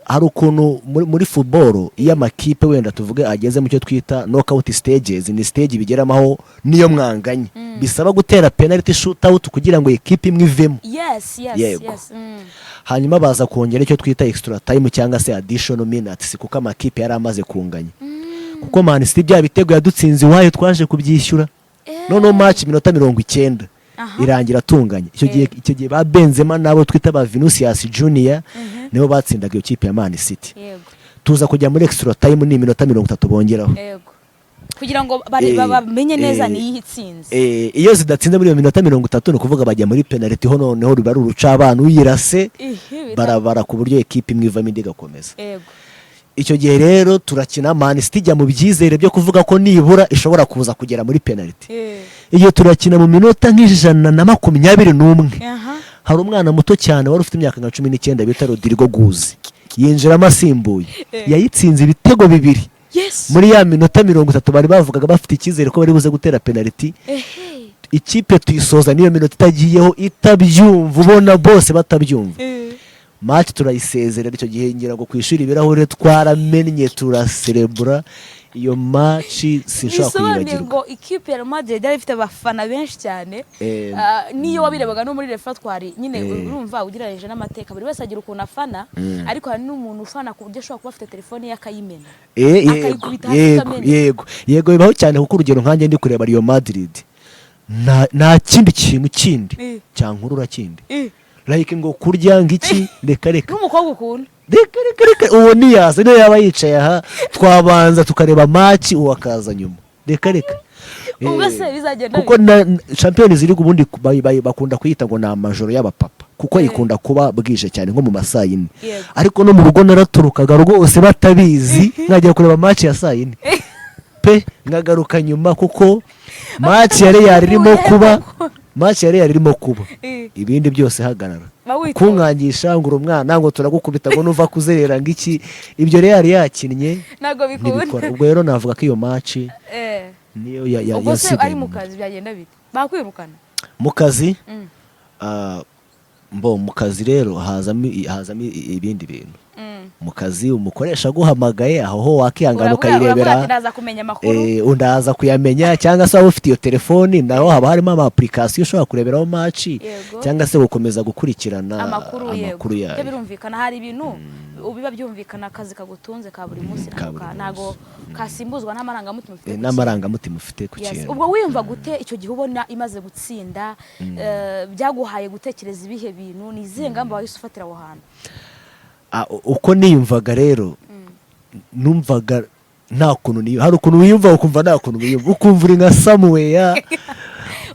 Hari ukuntu muri football iyo amakipe wenda tuvuge ageze mu cyo twita knockout stages, ni stage bigeramaho niyo mwanganye, bisaba gutera penalty shootout kugira ngo ekipe imwe ivemo. Yes. Hanyuma baza kongera icyo twita extra time cyangwa se additional minutes, kuko amakipe yari amaze kunganya. Kuko Man City bya bitego yadutsinze iwayo twaje kubyishyura. Noneho match minota 90 irangira tunganya. Icyo gihe ba Benzema nabo twita ba Vinicius Junior nibo batsindaga iyo kipe ya Man City. Tuza kujya muri extra time ni minota 30 bongeraho. Kugira ngo bamenye neza ni yitsinze. Iyo zidatsinze muri iyo minota 30 no kuvuga bajya muri penalty, ho noneho rubari uruca abantu uyirase barabara ku buryo ekipe imwe ivamo indi gakomeza. Icyo gihe rero turakina, Man City ijya mu byizere byo kuvuga ko nibura ishobora kuza kugera muri penalty. Iyo turakina mu minota nk'ijana hari umwana muto cyane wari ufite imyaka nka 19 bita Rodrigo Guzi, yinjiramo asimbuye, yayitsinze ibitego bibiri. Muri ya minota 30 bari bavugaga bafite icyizere ko bari buze gutera penalty. Ikipe tuyisoza niyo minota itagiyeho itabyumva, ubona bose batabyumva. Match turayisezerera. Icyo gihe ngira ngo kwishura ibirahure twaramennye, turaserebura iyo match sinshaka kwibagirwa. Ngo ikipe ya Madrid yari ifite abafana benshi cyane, niyo wabirebaga no muri refatwari nyine urumva ugirareje n'amateka, buri wese agira ukuntu afana, ariko hari n'umuntu ufana ku buryo ashobora kuba afite telefone y'akayimena. Yego bibaho cyane, kuko urugero nkanjye ndi kureba Real Madrid nta kindi kintu kindi cyankurura kindi, like ngo kurya ngiki reka n'umukobwa ukunda reka uwo niyaza niyo yaba yicaye aha twabanza tukareba match uwo akaza nyuma reka ubwo se bizagenda kuko Champions League ubundi bakunda kuyita ngo na majoro y'abapapa, kuko ikunda kuba bwije cyane nko mu masaa 4, ariko no mu rugo naraturukaga rwose batabizi nkajya kureba match ya saa 4 pe ngagaruka nyuma, kuko match ya Real irimo kuba ibindi byose haganara kunkangisha ngo umwana ngo turagukubita ngo nuva kuzerera ngiki, ibyo Real yakinnye nago bikora. Ubwo rero navuga ko iyo match niyo yasigaye. Ari mu kazi byagenda bite? Bakwirukana mu kazi? Mu kazi rero hazamo ibindi bintu. Mu kazi umukoresha guhamagaye aho ho wakihangana ukayirebera, undaza kuyamenya, cyangwa se waba ufite iyo telefoni naho haba harimo ama application ushobora kureberaho match, cyangwa se gukomeza gukurikirana amakuru yayo. Cyo birumvikana hari ibintu ubiba byumvikana, akazi kagutunze ka buri munsi nago kasimbuzwa n'amarangamutima ufite ku kintu. Ubwo wiyumva gute icyo gihe ubona imaze gutsinda, byaguhaye gutekereza ibihe bintu, ni izihe ngamba wahise ufatira aho hantu? Uko niyumvaga rero numvaga nta kuntu hari ukuntu wiyumva ukumva nta kuntu wiyumva, ukumva uri nka Samuel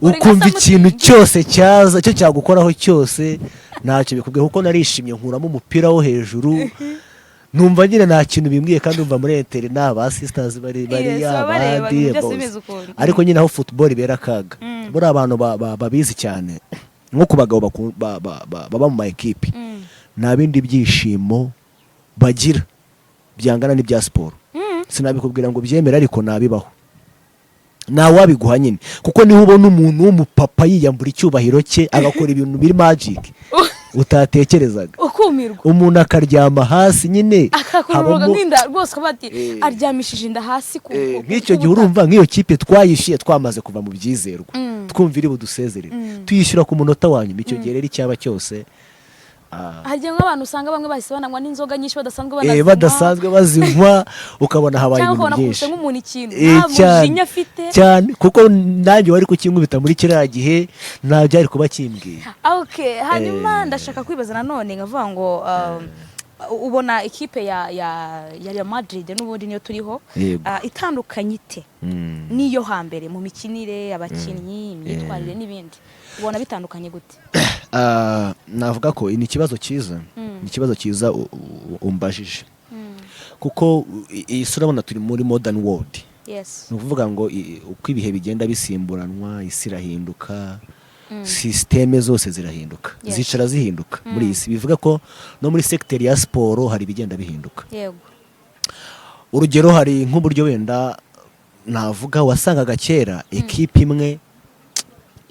ukumva ikintu cyose cyaza cyo cyagukoraho cyose ntacyo bikubwiye, kuko narishimye nkuramo umupira wo hejuru, numva nyine nta kintu bimbwiye, kandi umva muri internet ba sisters bari abandi, ariko nyine aho football ibera akaga buri abantu babizi cyane, nko ku bagabo baba mu ma equipe nta bindi byishimo bagira byangana n'ibya siporo. Sinabikubwira ngo byemera, ariko nabibaho nawe wabiguha nyine, kuko niho ubona umuntu w'umupapa yiyambura icyubahiro cye agakora ibintu biri magic. utatekerezaga, ukumirwa, umuntu akaryama hasi nyine akakururuka nk'inda rwose bati aryamishije inda hasi nk'icyo gihe urumva nk'iyo kipe twayishyuye twamaze kuva mu byizerwa twumva iri budusezerere tuyishyura ku munota wa nyuma. Icyo gihe rero icyaba cyose hagiye nk'abantu usanga bamwe bahise bananywa n'inzoga nyinshi badasanzwe bazinywa ukabona habaye ibintu byinshi cyangwa nk'umuntu ikintu nta mujinya afite cyane, kuko nanjye wari kukinkubita muri kiriya gihe nta byari kuba kimbwiye. Hanyuma ndashaka kwibaza nanone nkavuga ngo ubona ikipe ya Real Madrid n'ubundi niyo turiho itandukanye ite niyo hambere mu mikinire, abakinnyi, imyitwarire n'ibindi, ubona bitandukanye gute? Navuga ko ni ikibazo cyiza, ni ikibazo cyiza umbajije, kuko iyi sura urabona turi muri modern world. Ni ukuvuga ngo uko ibihe bigenda bisimburanwa isi irahinduka, sisiteme zose zirahinduka, zicara zihinduka muri iyi si. Bivuga ko no muri sekiteri ya siporo hari ibigenda bihinduka. Urugero hari nk'uburyo wenda navuga wasangaga kera ekipe imwe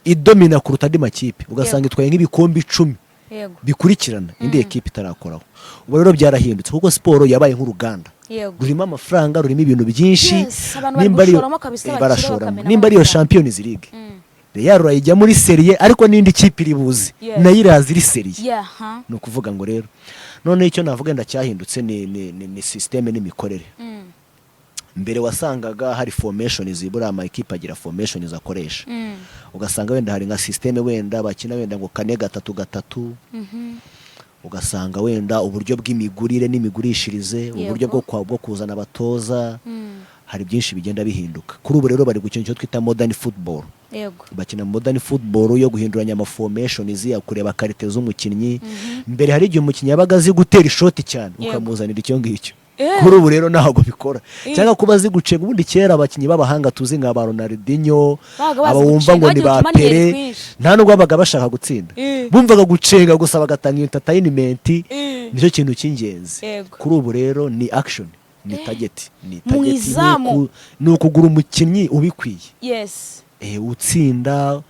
idomina kuruta andi makipe, ugasanga itwaye nk'ibikombe 10 bikurikirana indi ekipe itarakoraho. Ubu rero byarahindutse kuko siporo yabaye nk'uruganda rurimo amafaranga, rurimo ibintu byinshi, nimba ariyo Champions League Real rayijya muri serie ariko n'indi kipe iri buzi nayo iraza iri serie. No kuvuga ngo rero none icyo navuga ndacyahindutse ni systeme n'imikorere. Mbere wasangaga hari formations, buri ama equipe agira formations akoresha, ugasanga wenda hari nka systeme wenda bakina wenda ngo 4-3-3, ugasanga wenda uburyo bw'imigurire n'imigurishirize, uburyo bwo kuzana abatoza, hari byinshi bigenda bihinduka. Kuri ubu rero bari gukina icyo twita modern football. Bakina modern football yo guhinduranya ama formations ya kureba karite z'umukinnyi. Mbere hari igihe umukinnyi yabaga azi gutera ishoti cyane ukamuzanira icyo ngicyo. Kuri ubu rero ntabwo bikora, cyangwa kuba azi gucenga. Ubundi kera abakinnyi b'abahanga tuzi nka ba Ronaldinho, aba wumva ngo ni ba Pele, nta nubwo babaga bashaka gutsinda, bumvaga gucenga gusa bagatanga entertainment, nicyo kintu cy'ingenzi. Kuri ubu rero ni action, ni target, ni ukugura umukinnyi ubikwiye, utsinda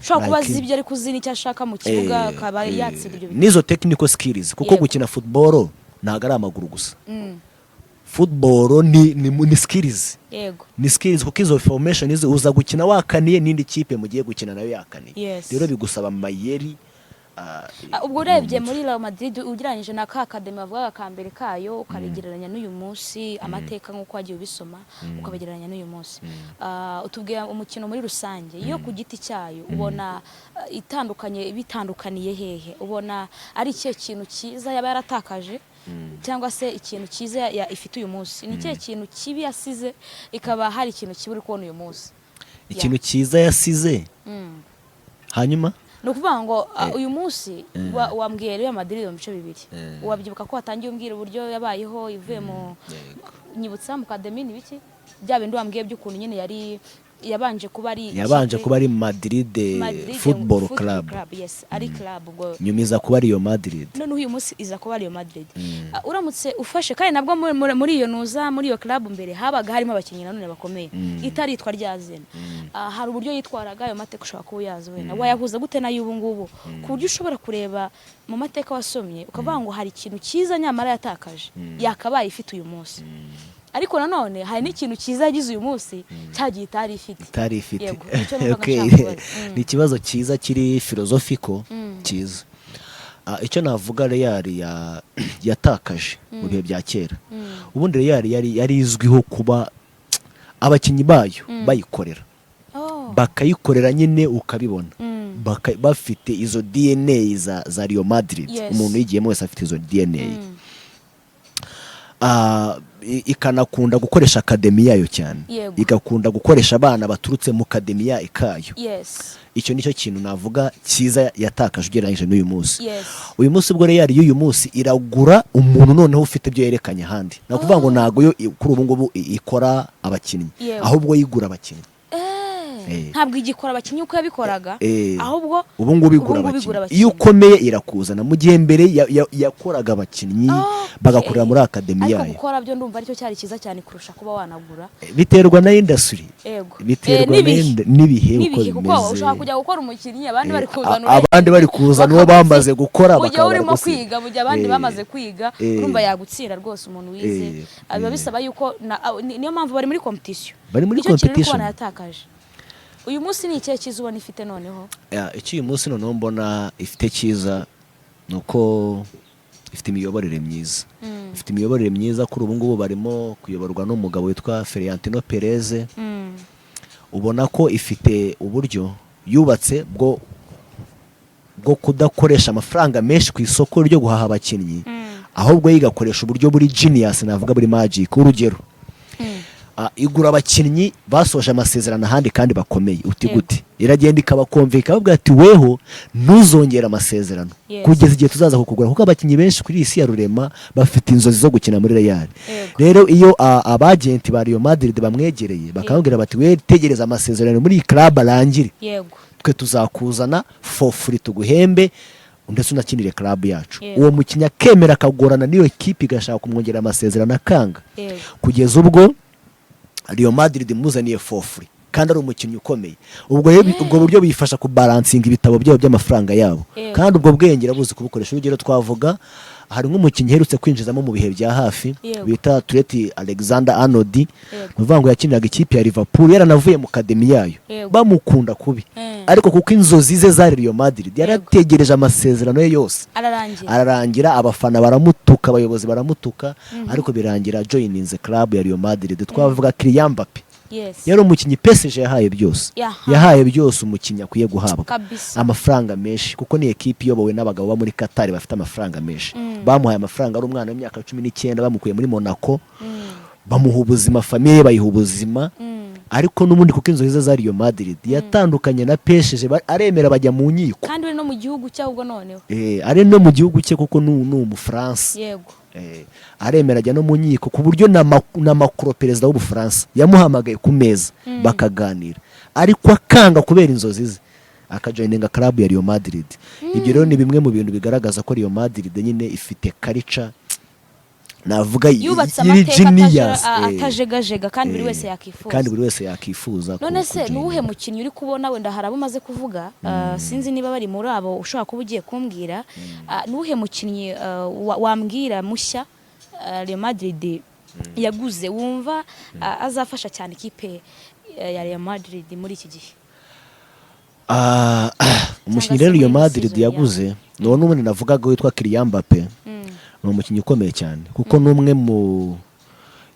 ushobora kuba azi ibyo ari kuzina icyo ashaka mu kibuga, akaba yatsinda ibyo. Nizo technical skills, kuko gukina football ntabwo ari amaguru gusa. Football ni skills. Ni skills, kuko izo formations uza gukina wakaniye n'indi kipe mugiye gukina nayo yakaniye. Rero bigusaba mayeri. Ubwo urebye muri Real Madrid ugereranyije na ka academy bavuga ka mbere kayo ukarigereranya n'uyu munsi, amateka nk'uko wagiye ubisoma ukabagereranya n'uyu munsi, utubwira umukino muri rusange iyo ku giti cyayo ubona bitandukaniye hehe? Ubona ari ikihe kintu cyiza yaba yaratakaje cyangwa se ikintu cyiza ifite uyu munsi? Ni ikihe kintu kibi yasize ikaba hari ikintu kibi uri kubona uyu munsi? Ikintu cyiza yasize hanyuma no kuvuga ngo uyu munsi wambwiye Real Madrid mu bice bibiri, wabyibuka ko watangiye umbwira uburyo yabayeho ivuye mu nyibutsa mu academy ni biki bya bindi wambwiye by'ukuntu nyine yabanje kuba ari Madrid Football Club. Ari club ubwo nyumiza kuba ari yo Madrid, none uyu munsi iza kuba ari yo Madrid. Uramutse ufashe kandi nabwo muri iyo nuza muri iyo club mbere habaga harimo abakinnyi nanone bakomeye itaritwa rya zina, hari uburyo yitwaraga ayo mateka ushobora kuba uyazi wenda wayahuza gute nayo ubu ngubu ku buryo ushobora kureba mu mateka wasomye ukavuga ngo hari ikintu cyiza nyamara yatakaje yakabaye ifite uyu munsi, ariko nanone hari n'ikintu cyiza yagize uyu munsi cyagiye itari ifite. Ni ikibazo cyiza kiri philosophical cyiza. Icyo navuga Real yatakaje mu bihe bya kera, ubundi Real yari izwiho kuba abakinnyi bayo bayikorera, bakayikorera nyine ukabibona, bafite izo DNA za Real Madrid. Umuntu yigiyemo wese afite izo DNA. Ikanakunda gukoresha academy yayo cyane, igakunda gukoresha abana baturutse mu academy ya ikayo. Icyo nicyo kintu navuga cyiza yatakaje ugereranyije n'uyu munsi. Uyu munsi ubwo Real y'uyu munsi iragura umuntu noneho ufite ibyo yerekanye ahandi, nakuvuga ngo ntago yo kuri ubu ngubu ikora abakinnyi, ahubwo yigura abakinnyi. ntabwo igikora abakinnyi uko yabikoraga ahubwo ubu ngubu igura abakinnyi iyo ukomeye irakuzana mu gihe mbere yakoraga abakinnyi bagakorera muri akademi yayo ariko gukora byo ndumva aricyo cyari cyiza cyane kurusha kuba wanagura biterwa na industry biterwa n'ibihe uko bimeze ushaka kujya gukora umukinnyi abandi bari kuzana uwo bamaze gukora bakaba urimo kwiga mu gihe abandi bamaze kwiga urumva yagutsira rwose umuntu wize biba bisaba yuko niyo mpamvu bari muri competition yatakaje uyu munsi ni ikihe cyiza ubona ifite noneho uyu munsi noneho mbona ifite cyiza ni uko ifite imiyoborere myiza ifite imiyoborere myiza kuri ubu ngubu barimo kuyoborwa n'umugabo witwa Florentino Perez ubona ko ifite uburyo yubatse bwo kudakoresha amafaranga menshi ku isoko ryo guhaha abakinnyi ahubwo yigakoresha uburyo buri genius navuga buri magic urugero igura abakinnyi basoje amasezerano ahandi kandi bakomeye uti gute iragenda ikabakomvika bavuga ati weho ntuzongera amasezerano kugeza igihe tuzaza kukugura kuko abakinnyi benshi kuri isi ya rurema bafite inzozi zo gukina muri Real rero iyo abagenti ba Real Madrid bamwegereye bakabwira bati we tegereza amasezerano muri iyi club arangire twe tuzakuzana for free tuguhembe ndetse unakinire club yacu uwo mukinnyi akemera akagorana n'iyo equipe igashaka kumwongera amasezerano akanga kugeza ubwo Real Madrid muzaniye for free kandi ari umukinnyi ukomeye ubwo buryo bifasha kubalansinga ibitabo byabo by'amafaranga yabo kandi ubwo bwenge rabuzi kubukoresha urugero twavuga hari nk'umukinnyi herutse kwinjizamo mu bihe bya hafi bita Trent Alexander-Arnold ngo yakiniraga ikipe ya Liverpool yaranavuye mu academy yayo bamukunda kubi ariko kuko inzozi ze za Real Madrid yarategereje amasezerano ye yose ararangira abafana baramutuka abayobozi baramutuka ariko birangira joininze club ya Real Madrid twavuga Kylian Mbappé yari umukinnyi PSG yahaye byose umukinnyi akwiye guhabwa amafaranga menshi kuko ni equipe iyobowe n'abagabo ba muri Qatar bafite amafaranga menshi bamuhaye amafaranga ari umwana w'imyaka 19 bamukuye muri Monaco bamuha ubuzima famille bayiha ubuzima ariko n'umundi kuko inzozi ze za Real Madrid yatandukanye na PSG aremera bajya mu nkiko kandi ari no mu gihugu cy'ubwo noneho ari no mu gihugu cye kuko ni umuFrance aremera ajya no mu nkiko ku buryo na Macron perezida w'Ubufaransa yamuhamagaye ku meza bakaganira ariko akanga kubera inzozi ze akajoininga club ya Real Madrid ibyo rero ni bimwe mu bintu bigaragaza ko Real Madrid nyine ifite culture navuga yubatse amateka atajegajega kandi buri wese yakifuza none se nuwuhe mukinnyi uri kubona wenda harabo maze kuvuga sinzi niba bari muri abo ushobora kuba ugiye kumbwira nuwuhe mukinnyi wambwira mushya Real Madrid yaguze wumva azafasha cyane ikipe ya Real Madrid muri iki gihe umukinnyi rero Real Madrid yaguze none umuntu navugaga witwa Kylian Mbappé ni umukinnyi ukomeye cyane kuko n'umwe mu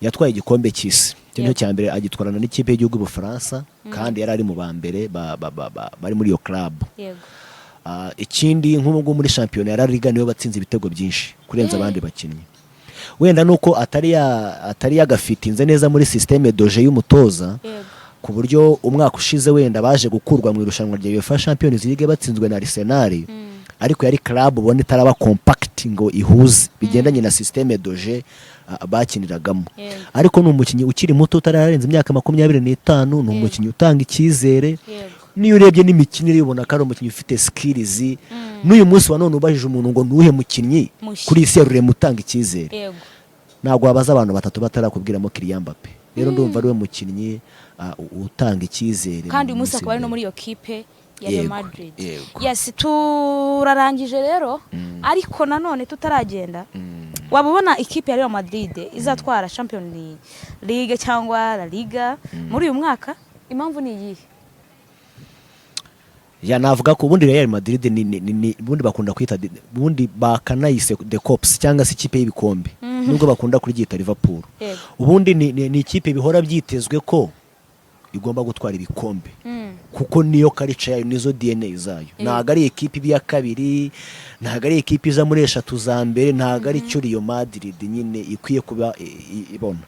yatwaye igikombe cy'isi cyo cya mbere agitwarana n'ikipe y'igihugu y'Ubufaransa kandi yari ari mu ba mbere bari muri iyo club ikindi nk'ubwo muri shampiyona ya La Liga niwe batsinze ibitego byinshi kurenza abandi bakinnyi wenda nuko atari yagafitinze neza muri systeme doje y'umutoza ku buryo umwaka ushize wenda baje gukurwa mu irushanwa rya UEFA Champions League batsinzwe na Arsenal ariko yari club ubona itaraba compact ngo ihuze bigendanye na systeme doje bakiniragamo ariko ni umukinnyi ukiri muto utararenza imyaka 25 ni umukinnyi utanga icyizere niyo urebye n'imikinire ubona ko ari umukinnyi ufite skills n'uyu munsi wa none ubajije umuntu ngo nuhe mukinnyi kuri isi ya rurema utanga icyizere ntabwo wabaza abantu batatu batarakubwiramo Kylian Mbappé rero ndumva ari we mukinnyi utanga icyizere kandi uyu munsi akaba ari no muri iyo kipe ya Real Madrid yes turarangije rero ariko nanone tutaragenda wabona ikipe ya Real Madrid izatwara Champions League cyangwa La Liga muri uyu mwaka impamvu ni iyihe navuga ko ubundi Real Madrid ni ubundi bakunda kwita ubundi bakanayise the Cops cyangwa se ikipe y'ibikombe nubwo bakunda kurigita Liverpool ubundi ni ikipe bihora byitezwe ko igomba gutwara ibikombe kuko niyo culture yayo nizo DNA zayo ntago ari equipe ya kabiri ntago ari equipe iza muri eshatu za mbere ntago ari cyo Real Madrid nyine ikwiye kuba ibona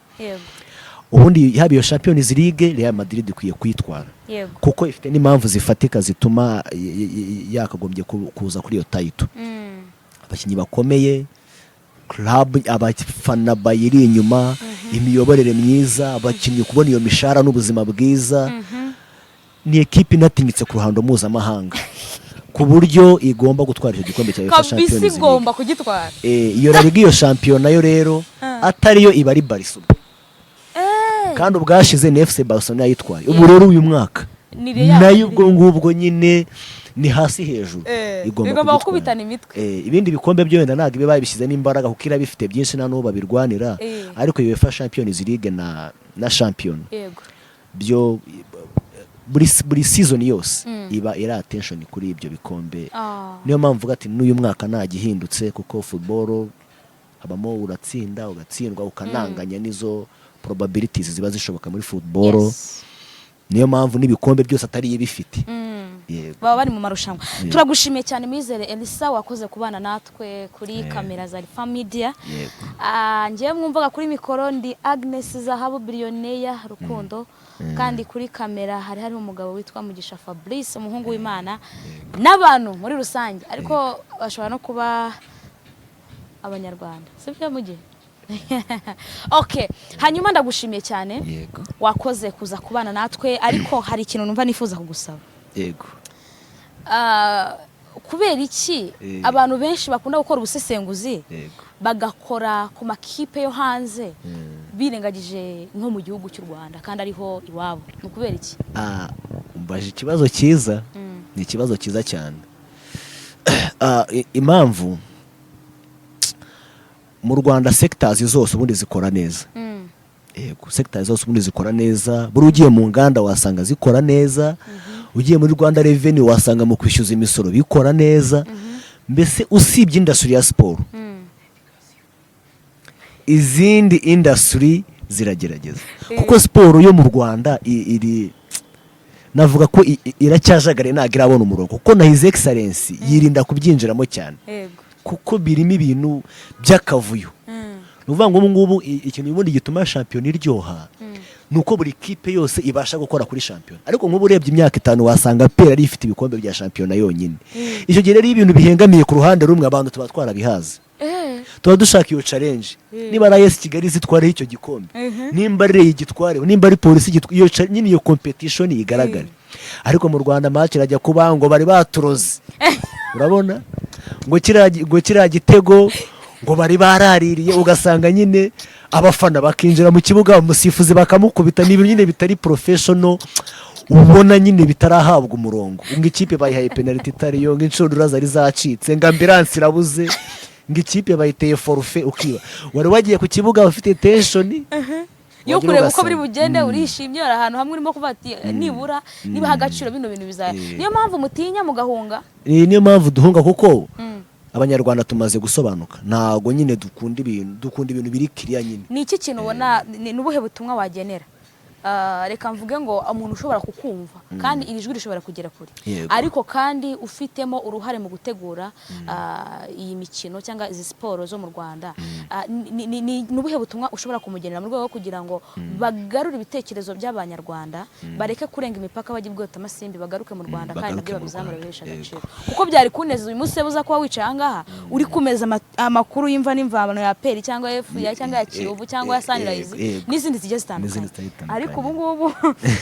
ubundi haba iyo Champions League Real Madrid ikwiye kwitwara kuko ifite n'impamvu zifatika zituma yakagombye kuza kuri iyo title abakinnyi bakomeye club abafana bayiri inyuma imiyoborere myiza abakinnyi kubona iyo mishara n'ubuzima bwiza ni ekipe inatinyitse ku ruhando mpuzamahanga ku buryo igomba gutwara icyo gikombe cya UEFA Champions League. Kabisa igomba kugitwara. Iyo La Liga iyo shampiyona yo rero atariyo iba ari Barcelona. Kandi ubwashize ni FC Barcelona yitwaye. Ubu rero uyu mwaka nayo ubwo ngubwo nyine ni hasi hejuru igomba gukubitana imitwe. Ibindi bikombe byo wenda ntabwo bibaye bishyizemo imbaraga kuko ira bifite byinshi na n'ubu babirwanira, ariko UEFA Champions League na champion byo buri season yose iba iri attention kuri ibyo bikombe. Niyo mpamvu mvuga ati n'uyu mwaka nagihindutse kuko football habamo uratsinda ugatsindwa ukananganya nizo probabilities ziba zishoboka muri football. Niyo mpamvu n'ibikombe byose atari bifite. Baba bari mu marushanwa. Turagushimiye cyane Mizere Elisa wakoze kubana natwe kuri kamera za Alpha Media. Ngiye mwumvaga kuri mikoro ndi Agnes Zahabu Billionaire Rukundo, kandi kuri kamera hari umugabo witwa Mugisha Fabrice umuhungu w'Imana n'abantu muri rusange, ariko bashobora no kuba abanyarwanda sibyo mugihe. Okay, hanyuma ndagushimiye cyane wakoze kuza kubana natwe, ariko hari ikintu numva nifuza kugusaba. Yego. Kubera iki abantu benshi bakunda gukora ubusesenguzi bagakora ku makipe yo hanze birengagije nko mu gihugu cy'u Rwanda kandi ariho iwabo? Ni kubera iki? Umbaje ikibazo cyiza. Ni ikibazo cyiza cyane. Impamvu mu Rwanda sectors zose ubundi zikora neza. Yego, sectors zose ubundi zikora neza. Buri ugiye mu nganda wasanga zikora neza. Ugiye muri Rwanda Revenue wasanga mu kwishyuza imisoro bikora neza. Mbese usibye industry ya sport, izindi industry ziragerageza. Kuko sport yo mu Rwanda iri navuga ko iracyajagare ntago irabona umurongo, kuko na His Excellency yirinda kubyinjiramo cyane. Kuko birimo ibintu by'akavuyo. Nuvuga ngo ngubu ikintu ubundi gituma champion iryoha nuko buri kipe yose ibasha gukora kuri champion. Ariko nk'ubu urebye imyaka 5 wasanga PER ari ifite ibikombe bya champion yonyine. Icyo gihe rero ibintu bihengamiye ku ruhande rumwe abantu tuba twarabihaza. Tuba dushaka iyo challenge. Niba ari AS Kigali zitware icyo gikombe, nimba ari igitware, nimba ari polisi iyo nyine iyo competition igaragara. Ariko mu Rwanda match irajya kuba ngo bari baturoze. Urabona? Ngo kiriya gitego ngo bari baraririye, ugasanga nyine abafana bakinjira mu kibuga umusifuzi bakamukubita n'ibintu nyine bitari professional, ubona nyine bitarahabwa umurongo. Ngo ikipe bayihaye penalty itariyo, ngo inshundura zari zacitse, ngo ambulance irabuze, ngo ikipe bayiteye forfait. Ukiba wari wagiye ku kibuga bafite tension yo kureba uko biri bugende, urishimye ari ahantu hamwe urimo kuvuga ati nibura niba hagaciro bino bintu bizaya. Niyo mpamvu mutinya mugahunga. Niyo mpamvu duhunga kuko Abanyarwanda tumaze gusobanuka, ntago nyine dukunda ibintu biri kiriya nyine. Ni iki kintu ubona n'ubuhe butumwa wagenera? Reka mvuge ngo umuntu ushobora kukumva kandi iri jwi rishobora kugera kuri, ariko kandi ufitemo uruhare mu gutegura iyi mikino cyangwa izi siporo zo mu Rwanda, n'ubuhe butumwa ushobora kumugenera mu rwego rwo kugira ngo bagarure ibitekerezo by'Abanyarwanda, bareke kurenga imipaka bajye bwota amasimbi, bagaruke mu Rwanda kandi nabyo babizamura bihesha agaciro. Kuko byari kuneza uyu munsi buza kuba wicaye ahangaha uri kumeza amakuru y'imva n'imvano ya PER cyangwa ya cyangwa ya Kiyovu cyangwa ya Sunrise n'izindi zigiye zitandukanye. Ariko ubu ngubu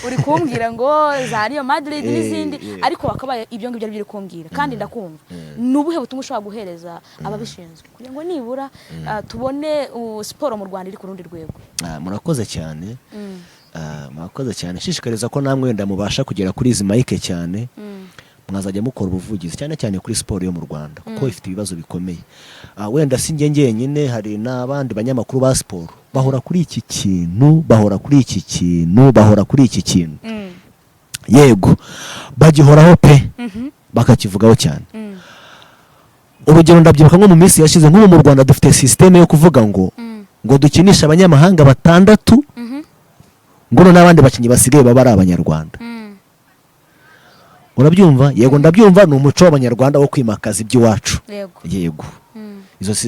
uri kumbwira ngo za Real Madrid n'izindi, ariko bakabaye ibyo ngibyo biri kumbwira kandi ndakumva. N'ubuhe butumwa ushobora guhereza ababishinzwe kugira ngo nibura tubone siporo mu Rwanda iri ku rundi rwego? Murakoze cyane. Murakoze cyane. Shishikariza ko namwe wenda mubasha kugera kuri izi mike cyane, mwazajya mukora ubuvugizi cyane cyane kuri siporo yo mu Rwanda kuko ifite ibibazo bikomeye. Wenda si njye nyine, hari n'abandi banyamakuru ba siporo bahora kuri iki kintu, yego bagihoraho pe, bakakivugaho cyane. Urugero ndabyibuka nko mu minsi yashize, nko mu Rwanda dufite systeme yo kuvuga ngo dukinisha abanyamahanga 6 ngo n'abandi bakinyi basigaye baba ari Abanyarwanda. Urabyumva? Yego ndabyumva, ni umuco w'Abanyarwanda wo kwimakaza iby'iwacu. Yego.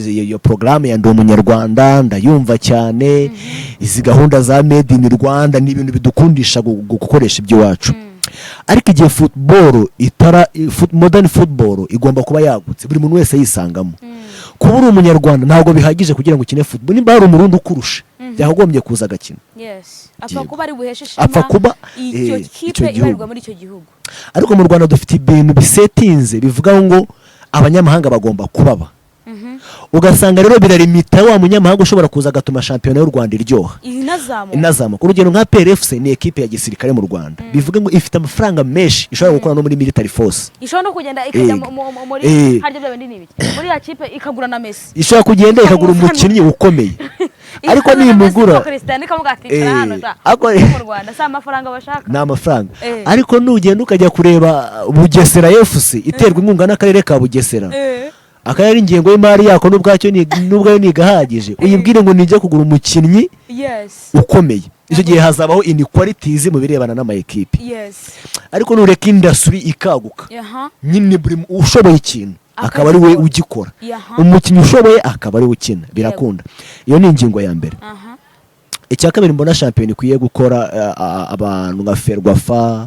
Iyo programme ya Ndi Umunyarwanda ndayumva cyane. Izi gahunda za Made in Rwanda ni ibintu bidukundisha gukoresha iby'iwacu. Ariko igihe modern football igomba kuba yagutse, buri muntu wese yisangamo. Kuba uri Umunyarwanda ntabwo bihagije kugira ngo ukine football. Nimba hari umurundi ukurusha byakagombye kuza agakina. apfa kuba ari buheshe ishema apfa kuba icyo kipe ibarirwa muri icyo gihugu. Ariko mu Rwanda dufite ibintu bisetinze bivuga ngo abanyamahanga bagomba kubaba. Ugasanga rero birarimita wa munyamahanga ushobora kuza agatuma shampiyona y'u Rwanda iryoha inazamuka. Urugero nka PRFC ni ekipe ya gisirikare mu Rwanda, bivuga ngo ifite amafaranga menshi, ishobora gukora no muri military force, ishobora no kugenda ikajya muri harya bya bindi n'ibiki muri ya kipe ikagura na Messi, ishobora kugenda ikagura umukinnyi ukomeye. Ariko nimugura Cristiano kamugatikira hano da mu Rwanda sa amafaranga bashaka na amafaranga. Ariko nugenda ukajya kureba Bugesera FC iterwa inkunga n'akarere ka Bugesera, akayari ingengo y'imari yako n'ubwacyo n'ubwayo nigahagije, uyibwire ngo nije kugura umukinnyi ukomeye, icyo gihe hazabaho inequalities mu birebana n'ama equipe. Ariko nureka industry ikaguka, nyine buri ushoboye ikintu akaba ari we ugikora, umukinnyi ushoboye akaba ari ukina, birakunda. Iyo ni ingingo ya mbere. Icya kabiri mbona champion ikwiye gukora abantu nka Ferwafa,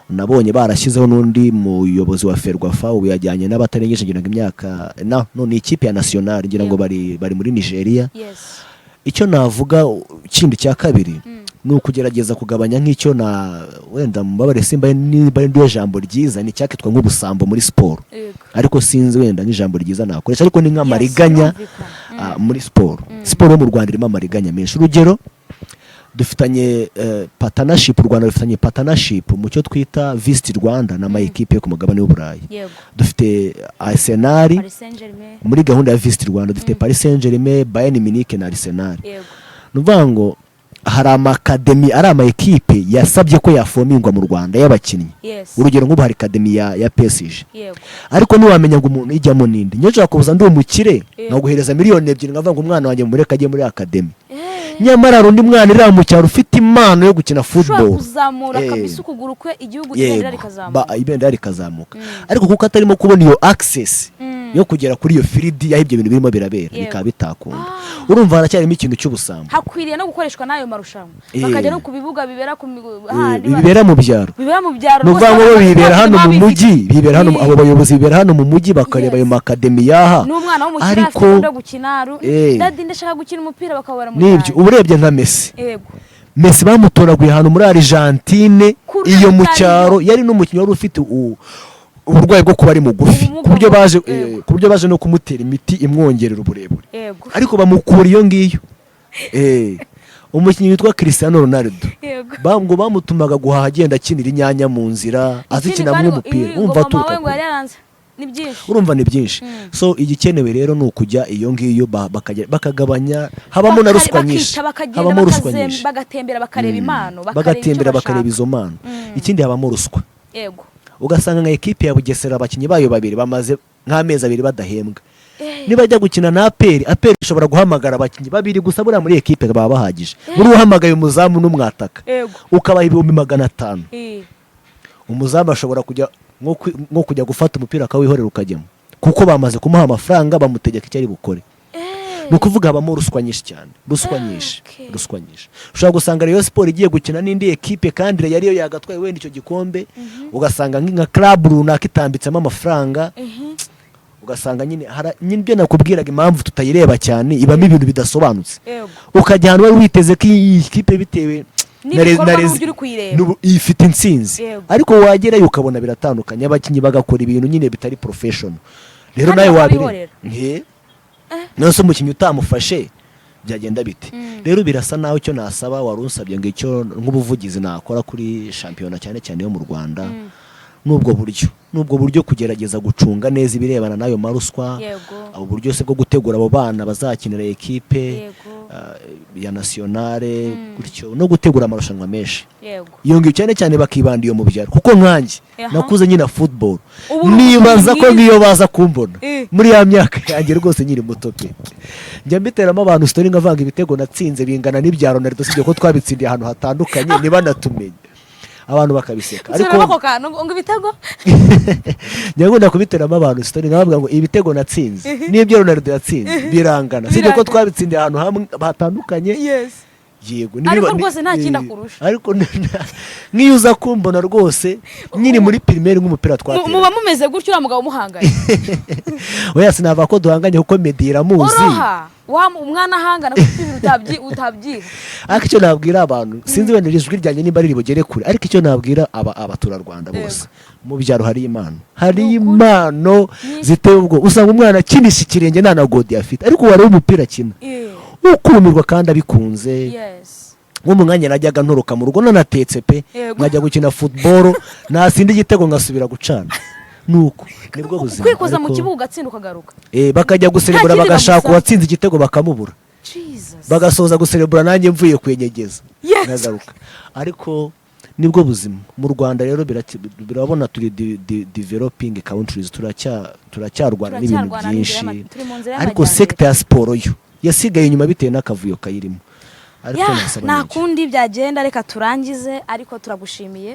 nabonye barashyizeho n'undi muyobozi wa Ferwafa ubu yajyanye n'abatarengeje ngira ngo imyaka none ikipe ya national ngira ngo bari muri Nigeria. Icyo navuga kindi cya kabiri ni ukugerageza kugabanya nk'icyo na wenda mubabare simba niba ndiyo jambo ryiza ni cyakitwa nk'ubusambo muri sport, ariko sinzi wenda n'ijambo ryiza nakoresha, ariko ni nk'amariganya muri sport. Sport yo mu Rwanda irimo amariganya menshi. Urugero dufitanye partnership, u Rwanda rufitanye partnership mu cyo twita Visit Rwanda na equipe yo ku mugabane w'Uburayi. Dufite Arsenal muri gahunda ya Visit Rwanda, dufite Paris Saint-Germain, Bayern Munich na Arsenal. Nuvuga ngo hari amakademi ari ama equipe yasabye ko yafomingwa mu Rwanda y'abakinnyi. Urugero nk'ubu hari academy ya PSG. Ariko niwamenya ngo umuntu ijyamo ninde, nyeje akubuza ndi umukire no guhereza miliyoni 2 ngavuga ngo umwana wanjye mureka ajye muri academy. Nyamara rundi mwana iri mu cyaro ufite impano yo gukina football kuzamura kabisa ukuguru kwe igihugu ibendera rikazamuka. Ariko kuko atarimo kubona iyo access yo kugera kuri iyo field ya ibyo bintu birimo birabera bikaba bitakunda. Urumva haracyarimo ikintu cy'ubusambo, hakwiriye no gukoreshwa nayo marushanwa bakajya no kubibuga bibera ku bibera mu byaro nuvuga ngo bibera hano mu mujyi, bibera hano abo bayobozi bibera hano mu mujyi bakareba ayo makademi yaha. N'umwana wo mu kirasi ndo gukina dadi ndashaka gukina umupira bakabara mu nibyo. Uburebye nka Messi bamutoraguye hano muri Argentine iyo mu cyaro, yari n'umukinnyi wari ufite uburwayi bwo kuba ari mugufi ku buryo baje no kumutera imiti imwongerera uburebure, ariko bamukura iyo ngiyo. Umukinnyi witwa Cristiano Ronaldo ngo bamutumaga guhaha agenda akinira inyanya mu nzira azikinamo umupira, wumva tuka urumva ni byinshi. So igikenewe rero ni ukujya iyo ngiyo bakagabanya, habamo na ruswa nyinshi, habamo ruswa nyinshi, bagatembera bakareba impano, bagatembera bakareba izo mpano. Ikindi habamo ruswa, ugasanga nka ekipe ya Bugesera abakinnyi bayo babiri bamaze nk'amezi 2 badahembwa. Niba ajya gukina na APR ishobora guhamagara abakinnyi babiri gusa buriya muri ekipe baba bahagije, buri uhamagaye umuzamu n'umwataka ukabaha 500. Umuzamu ashobora kujya nko kujya gufata umupira akawihorera ukajyamo, kuko bamaze kumuha amafaranga bamutegeka icyo ari bukore. Ni ukuvuga habamo ruswa nyinshi cyane, ruswa nyinshi. Ushobora gusanga Rayon Sport igiye gukina n'indi ekipe kandi yari yo yagatwaye wenda icyo gikombe, ugasanga nka club runaka itambitsemo amafaranga, ugasanga nyine byo nakubwiraga impamvu tutayireba cyane, ibamo ibintu bidasobanutse. Ukajya ahantu wari witeze ko iyi ekipe bitewe ifite insinzi, ariko wagerayo ukabona biratandukanye, abakinnyi bagakora ibintu nyine bitari professional. Rero nawe wabire nose umukinnyi utamufashe byagenda bite? Rero birasa naho icyo nasaba wari unsabye ngo icyo nk'ubuvugizi nakora kuri shampiyona cyane cyane yo mu Rwanda, nubwo buryo kugerageza gucunga neza ibirebana nayo maruswa, abo buryo se bwo gutegura abo bana bazakinira ekipe ya nationale, gutyo no gutegura amarushanwa menshi. Iyo ngiyo cyane cyane bakibanda iyo mu byaro, kuko nkanjye nakuze nyina football, nibaza ko ngiyo baza kumbona muri ya myaka yanjye rwose nyiri muto pe, njya mbiteramo abantu story ngavanga ibitego natsinze bingana n'ibyaro na Ronaldo, sibyo ko twabitsindiye ahantu hatandukanye niba natumenye abantu bakabiseka. Ariko ngo ibitego nyagunda kubiteramo abantu story ngavuga ngo ibitego natsinze n'ibyo Ronaldo yatsinze birangana, sibyo ko twabitsindiye ahantu hamwe hatandukanye yego ariko rwose nta kindi akurusha. Ariko nk'iyo uza kumbona rwose nyiri muri primaire nk'umupira twatera muba mumeze gutyo uriya mugabo umuhanganye. oya sinava ko duhanganye kuko Meddy iramuzi. Oroha umwana ahangana kuko ibintu utabyiha. Ariko icyo nabwira abantu sinzi wenda ijwi ryanjye nimba riri bugere kure, ariko icyo nabwira abaturarwanda bose mu byaro hari impano ziteye ubwo. Usanga umwana akinisha ikirenge nta na godi afite, ariko wari umupira akina ukumirwa kandi abikunze. Nk'umwanya najyaga ntoroka mu rugo nanatetse pe, nkajya gukina football nasinda igitego ngasubira gucana. Nuko nibwo buzima. Kwikoza mu kibuga gatsinda ukagaruka. Bakajya guserebura bagashaka uwatsinze igitego bakamubura. Bagasoza guserebura nanjye mvuye kwenyegeza nagaruka. Ariko nibwo buzima mu Rwanda rero birabona turi developing countries, turacyarwana n'ibintu byinshi, ariko sector ya sport yo yasigaye inyuma bitewe n'akavuyo kayirimo. Nta kundi byagenda, reka turangize, ariko turagushimiye.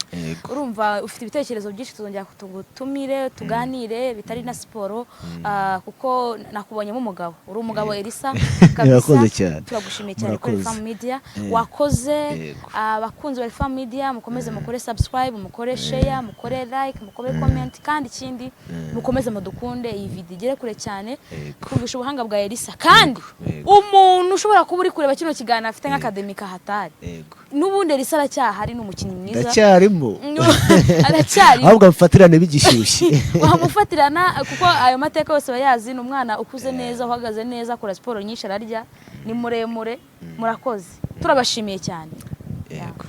Urumva ufite ibitekerezo byinshi, tuzongera tugutumire tuganire bitari na siporo, kuko nakubonyemo umugabo, uri umugabo Elisa kabisa. Turagushimiye cyane kuri Farm Media wakoze. Abakunzi ba Farm Media mukomeze mukore subscribe, mukore share, mukore like, mukore comment, kandi ikindi mukomeze mudukunde, iyi video igere kure cyane kumvisha ubuhanga bwa Elisa. Kandi umuntu ushobora kuba uri kureba kino kiganiro afite akademika hatari, n'ubundi Elisa aracyahari, n'umukinnyi mwiza ndacyarimo aracyari, ahubwo mfatirane bigishyushye. Wamufatirana kuko ayo mateka yose bayazi. N'umwana ukuze neza, uhagaze neza, akora siporo nyinshi, ararya, ni muremure. Murakoze, turabashimiye cyane. Yego.